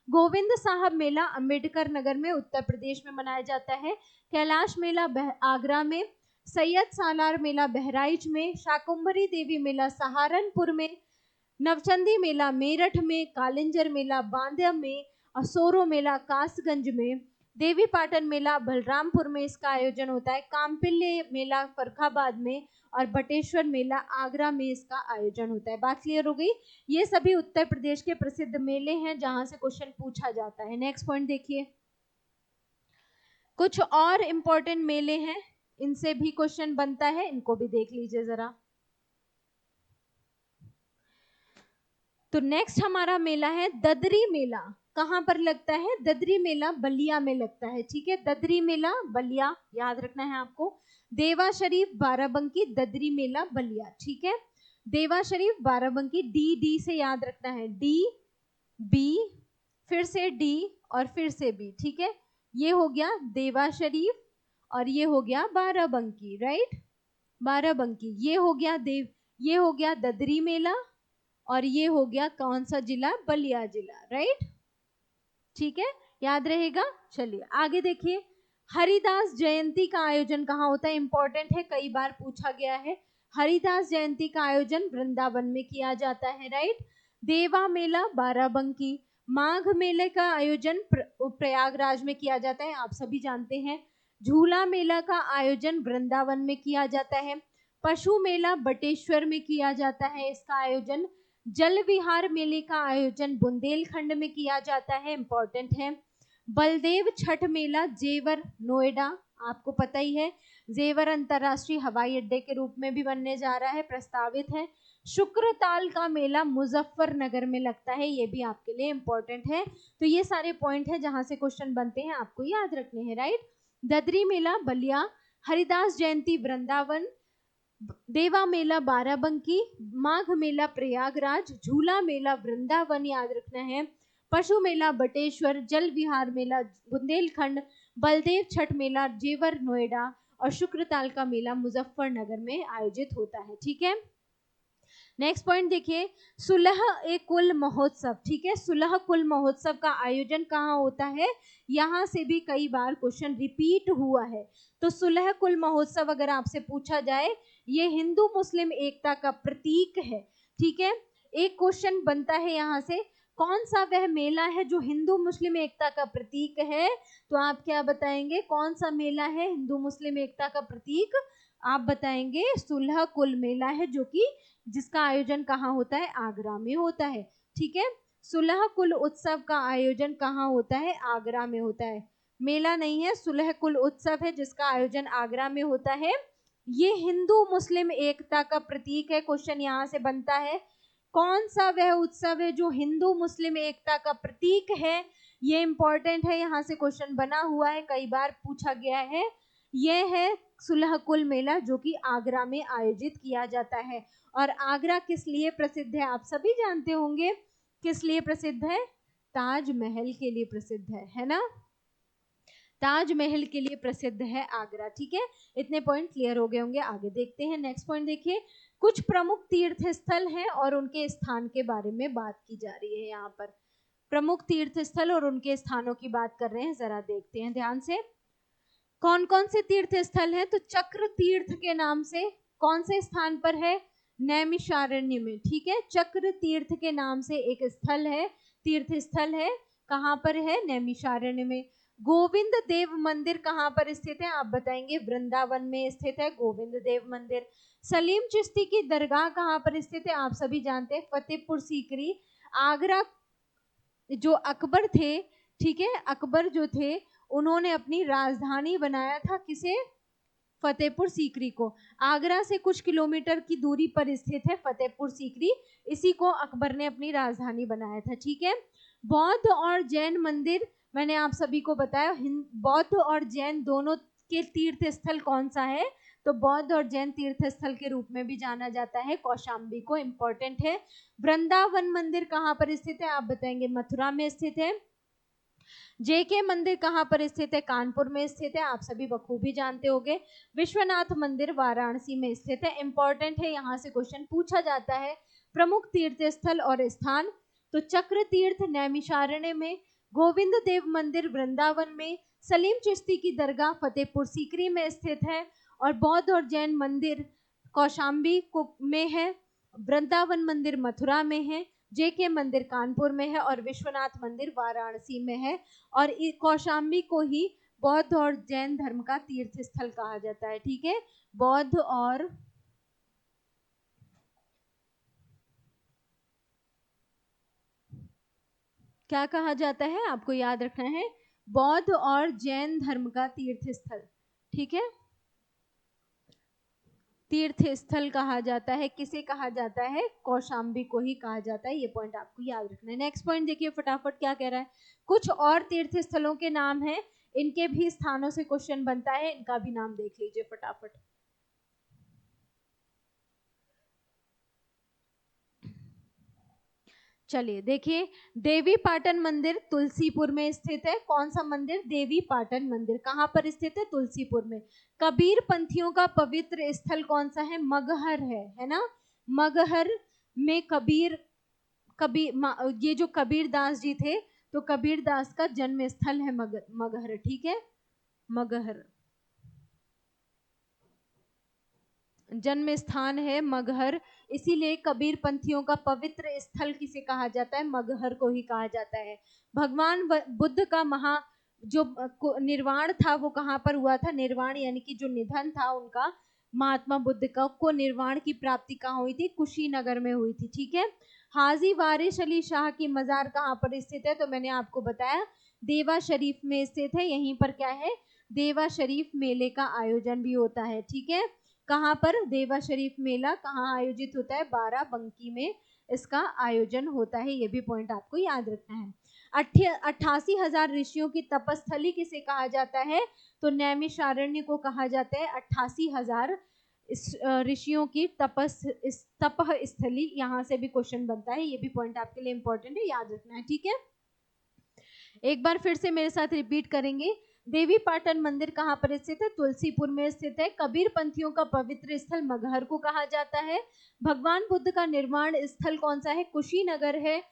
S1: गोविंद साहब मेला अंबेडकर नगर में उत्तर प्रदेश में मनाया जाता है। कैलाश मेला आगरा में, सैयद सालार मेला बहराइच में, शाकुंभरी देवी मेला सहारनपुर में, नवचंदी मेला मेरठ में, कालिंजर मेला बांदा में, असोरो मेला कासगंज में, देवी पाटन मेला बलरामपुर में इसका आयोजन होता है, कामपिल्य मेला फर्रुखाबाद में, और बटेश्वर मेला आगरा में इसका आयोजन होता है। बात क्लियर हो गई। ये सभी उत्तर प्रदेश के प्रसिद्ध मेले हैं जहां से क्वेश्चन पूछा जाता है। नेक्स्ट पॉइंट देखिए, कुछ और इंपॉर्टेंट मेले हैं, इनसे भी क्वेश्चन बनता है, इनको भी देख लीजिए जरा। तो नेक्स्ट हमारा मेला है ददरी मेला, कहां पर लगता है, ददरी मेला बलिया में लगता है, ठीक है। ददरी मेला बलिया, याद रखना है आपको। देवा शरीफ बाराबंकी, ददरी मेला बलिया, ठीक है। देवा शरीफ बाराबंकी, डी से याद रखना है, डी बी फिर से डी और फिर से बी, ठीक है। ये हो गया देवा शरीफ और ये हो गया बाराबंकी, राइट, बाराबंकी। ये हो गया ये हो गया ददरी मेला और ये हो गया कौन सा जिला, बलिया जिला, राइट, ठीक है, याद रहेगा। चलिए आगे देखिए, हरिदास जयंती का आयोजन कहाँ होता है, इंपॉर्टेंट है, कई बार पूछा गया है। हरिदास जयंती का आयोजन वृंदावन में किया जाता है, राइट। देवा मेला बाराबंकी, माघ मेले का आयोजन प्रयागराज में किया जाता है, आप सभी जानते हैं। झूला मेला का आयोजन वृंदावन में किया जाता है। पशु मेला बटेश्वर में किया जाता है इसका आयोजन। जल विहार मेले का आयोजन बुंदेलखंड में किया जाता है, इंपॉर्टेंट है। बलदेव छठ मेला जेवर नोएडा, आपको पता ही है, जेवर अंतरराष्ट्रीय हवाई अड्डे के रूप में भी बनने जा रहा है, प्रस्तावित है। शुक्रताल का मेला मुजफ्फरनगर में लगता है, ये भी आपके लिए इंपॉर्टेंट है। तो ये सारे पॉइंट है जहां से क्वेश्चन बनते हैं, आपको याद रखने हैं, राइट। ददरी मेला बलिया, हरिदास जयंती वृंदावन, देवा मेला बाराबंकी, माघ मेला प्रयागराज, झूला मेला वृंदावन याद रखना है, पशु मेला बटेश्वर, जल विहार मेला बुंदेलखंड, बलदेव छठ मेला जेवर नोएडा और शुक्रताल का मेला मुजफ्फरनगर में आयोजित होता है, ठीक है। नेक्स्ट पॉइंट देखिए, सुलह ए कुल महोत्सव, ठीक है। सुलह कुल महोत्सव का आयोजन कहाँ होता है, यहाँ से भी कई बार क्वेश्चन रिपीट हुआ है। तो सुलह कुल महोत्सव अगर आपसे पूछा जाए, ये हिंदू मुस्लिम एकता का प्रतीक है, ठीक है। एक क्वेश्चन बनता है यहाँ से, कौन सा वह मेला है जो हिंदू मुस्लिम एकता का प्रतीक है, तो आप क्या बताएंगे, कौन सा मेला है हिंदू मुस्लिम एकता का प्रतीक, आप बताएंगे सुलह कुल मेला है, जो कि जिसका आयोजन कहाँ होता है, आगरा में होता है, ठीक है। सुलह कुल उत्सव का आयोजन कहाँ होता है, आगरा में होता है। मेला नहीं है, सुलह कुल उत्सव है जिसका आयोजन आगरा में होता है। ये हिंदू मुस्लिम एकता का प्रतीक है। क्वेश्चन यहाँ से बनता है, कौन सा वह उत्सव है जो हिंदू मुस्लिम एकता का प्रतीक है, ये इंपॉर्टेंट है, यहाँ से क्वेश्चन बना हुआ है, कई बार पूछा गया है। यह है सुलह कुल मेला जो कि आगरा में आयोजित किया जाता है। और आगरा किस लिए प्रसिद्ध है, आप सभी जानते होंगे, किस लिए प्रसिद्ध है, ताजमहल के लिए प्रसिद्ध है ना, ताजमहल के लिए प्रसिद्ध है आगरा, ठीक है। इतने पॉइंट क्लियर हो गए होंगे, आगे देखते हैं। नेक्स्ट पॉइंट देखिए, कुछ प्रमुख तीर्थ स्थल हैं और उनके स्थान के बारे में बात की जा रही है। यहाँ पर प्रमुख तीर्थ स्थल और उनके स्थानों की बात कर रहे हैं, जरा देखते हैं ध्यान से। कौन कौन से तीर्थ स्थल हैं, तो चक्र तीर्थ के नाम से कौन से स्थान पर है, नैमिषारण्य में, ठीक है। चक्र तीर्थ के नाम से एक स्थल है, तीर्थ स्थल है, कहाँ पर है, नैमिषारण्य में। गोविंद देव मंदिर कहाँ पर स्थित है, आप बताएंगे, वृंदावन में स्थित है गोविंद देव मंदिर। सलीम चिश्ती की दरगाह कहाँ पर स्थित है, आप सभी जानते हैं, फतेहपुर सीकरी। आगरा जो अकबर थे, ठीक है, अकबर जो थे उन्होंने अपनी राजधानी बनाया था किसे, फतेहपुर सीकरी को। आगरा से कुछ किलोमीटर की दूरी पर स्थित है फतेहपुर सीकरी, इसी को अकबर ने अपनी राजधानी बनाया था, ठीक है। बौद्ध और जैन मंदिर, मैंने आप सभी को बताया, बौद्ध और जैन दोनों के तीर्थ स्थल कौन सा है, तो बौद्ध और जैन तीर्थ स्थल के रूप में भी जाना जाता है कौशाम्बी को, इंपॉर्टेंट है। वृंदावन मंदिर कहाँ पर स्थित है, आप बताएंगे, मथुरा में स्थित है। जेके मंदिर कहाँ पर स्थित है, कानपुर में स्थित है, आप सभी बखूबी जानते होंगे। विश्वनाथ मंदिर वाराणसी में स्थित है, इंपॉर्टेंट है, यहाँ से क्वेश्चन पूछा जाता है। प्रमुख तीर्थ स्थल और स्थान, तो चक्र तीर्थ नैमिषारण्य में, गोविंद देव मंदिर वृंदावन में, सलीम चिश्ती की दरगाह फतेहपुर सीकरी में स्थित है, और बौद्ध और जैन मंदिर कौशाम्बी को में है, वृंदावन मंदिर मथुरा में है, जेके मंदिर कानपुर में है, और विश्वनाथ मंदिर वाराणसी में है। और कौशाम्बी को ही बौद्ध और जैन धर्म का तीर्थ स्थल कहा जाता है, ठीक है। बौद्ध और क्या कहा जाता है, आपको याद रखना है, बौद्ध और जैन धर्म का तीर्थ स्थल, ठीक है, तीर्थ स्थल कहा जाता है, किसे कहा जाता है, कौशाम्बी को ही कहा जाता है, ये पॉइंट आपको याद रखना है। नेक्स्ट पॉइंट देखिए फटाफट क्या कह रहा है, कुछ और तीर्थ स्थलों के नाम हैं, इनके भी स्थानों से क्वेश्चन बनता है, इनका भी नाम देख लीजिए फटाफट। चलिए देखिए, देवी पाटन मंदिर तुलसीपुर में स्थित है, कौन सा मंदिर, देवी पाटन मंदिर, कहाँ पर स्थित है, तुलसीपुर में। कबीर पंथियों का पवित्र स्थल कौन सा है, मगहर है ना, मगहर में कबीर ये जो कबीर दास जी थे, तो कबीर दास का जन्म स्थल है मगहर, ठीक है, मगहर। जन्म स्थान है मगहर, इसीलिए कबीर पंथियों का पवित्र स्थल किसे कहा जाता है, मगहर को ही कहा जाता है। भगवान बुद्ध का जो निर्वाण था वो कहाँ पर हुआ था, निर्वाण यानी कि जो निधन था उनका, महात्मा बुद्ध का को निर्वाण की प्राप्ति कहाँ हुई थी, कुशीनगर में हुई थी। ठीक है। हाजी वारिस अली शाह की मजार कहाँ पर स्थित है, तो मैंने आपको बताया देवा शरीफ में स्थित है। यहीं पर क्या है, देवा शरीफ मेले का आयोजन भी होता है। ठीक है। कहाँ पर, देवा शरीफ मेला कहाँ आयोजित होता है, बाराबंकी में इसका आयोजन होता है। ये भी पॉइंट आपको याद रखना है। 88,000 ऋषियों की तपस्थली किसे कहा जाता है, तो नैमिषारण्य को कहा जाता है। 88,000 ऋषियों की तपह स्थली, यहाँ से भी क्वेश्चन बनता है। ये भी पॉइंट आपके लिए इंपॉर्टेंट है, याद रखना है। ठीक है। एक बार फिर से मेरे साथ रिपीट करेंगे। देवी पाटन मंदिर कहाँ पर स्थित है, तुलसीपुर में स्थित है। कबीर पंथियों का पवित्र स्थल मगहर को कहा जाता है। भगवान बुद्ध का निर्वाण स्थल कौन सा है, कुशीनगर है।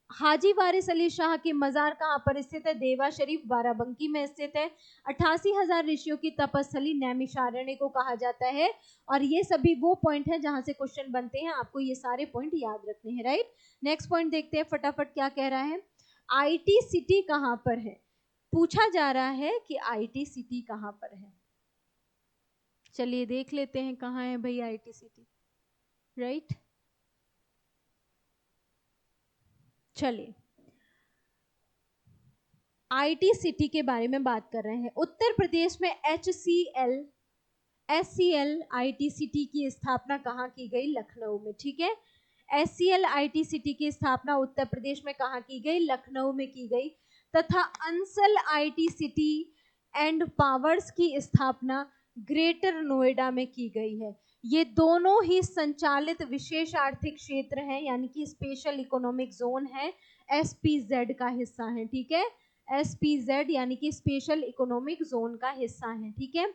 S1: हाजी वारिस अली शाह की मजार कहाँ पर स्थित है, देवा शरीफ बाराबंकी में स्थित है। 88,000 ऋषियों की तपस्थली नैमिषारण्य को कहा जाता है। और ये सभी वो पॉइंट है जहां से क्वेश्चन बनते हैं, आपको ये सारे पॉइंट याद रखने हैं। राइट। नेक्स्ट पॉइंट देखते हैं फटाफट क्या कह रहा है। आईटी सिटी कहाँ पर है, पूछा जा रहा है कि आईटी सिटी कहाँ पर है। चलिए देख लेते हैं कहाँ है भाई आईटी सिटी। राइट। चलिए आईटी सिटी के बारे में बात कर रहे हैं। उत्तर प्रदेश में SCL आईटी सिटी की स्थापना कहाँ की गई, लखनऊ में। ठीक है। SCL आईटी सिटी की स्थापना उत्तर प्रदेश में कहाँ की गई, लखनऊ में की गई। तथा Ansal IT city and powers की स्थापना ग्रेटर नोएडा में की गई है। ये दोनों ही संचालित विशेष आर्थिक क्षेत्र हैं, यानी कि स्पेशल इकोनॉमिक जोन है, SPZ का हिस्सा है। ठीक है। SPZ यानी कि स्पेशल इकोनॉमिक जोन का हिस्सा है। ठीक है।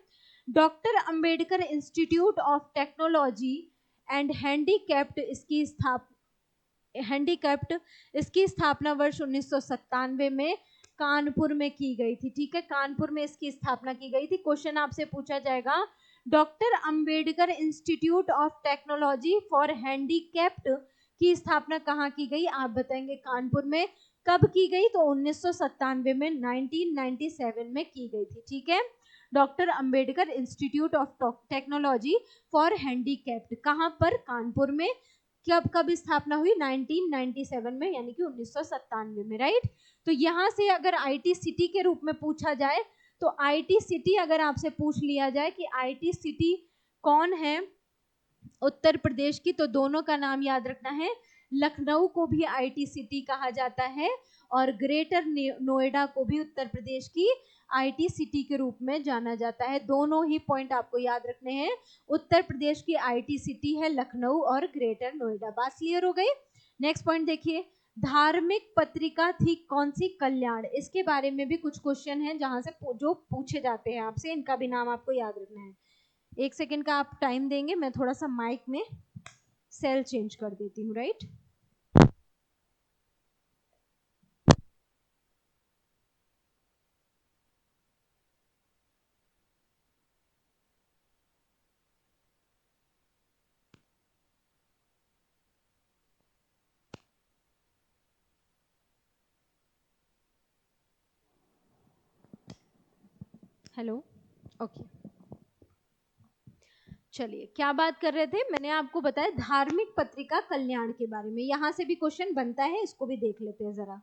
S1: Doctor Ambedkar institute of technology and handicapped इसकी स्थापना वर्ष 1997 में कानपुर में की गई थी। ठीक है। कानपुर में इसकी स्थापना की गई थी। क्वेश्चन आपसे पूछा जाएगा, doctor Ambedkar institute of technology for handicapped की स्थापना कहाँ की गई, आप बताएंगे कानपुर में। कब की गई, तो 1997 में, 1997 में की गई थी। ठीक है। Doctor Ambedkar institute of technology for handicapped कहाँ पर, कानपुर में। कब स्थापना हुई, 1997 में, यानी कि 1997 में। राइट। तो यहाँ से अगर आईटी सिटी के रूप में पूछा जाए, तो आईटी सिटी अगर आपसे पूछ लिया जाए कि आईटी सिटी कौन है उत्तर प्रदेश की, तो दोनों का नाम याद रखना है। लखनऊ को भी आईटी सिटी कहा जाता है और ग्रेटर नोएडा को भी उत्तर प्रदेश की आईटी सिटी के रूप में जाना जाता है। दोनों ही पॉइंट आपको याद रखने हैं। उत्तर प्रदेश की आईटी सिटी है लखनऊ और ग्रेटर नोएडा। बात क्लियर हो गई। नेक्स्ट पॉइंट देखिए, धार्मिक पत्रिका थी कौन सी, कल्याण। इसके बारे में भी कुछ क्वेश्चन हैं जहां से जो पूछे जाते हैं आपसे, इनका भी नाम आपको याद रखना है। 1 सेकंड का आप टाइम देंगे, मैं थोड़ा सा माइक में सेल चेंज कर देती हूँ। राइट। हेलो। ओके। चलिए क्या बात कर रहे थे, मैंने आपको बताया धार्मिक पत्रिका कल्याण के बारे में। यहां से भी क्वेश्चन बनता है, इसको भी देख लेते हैं जरा।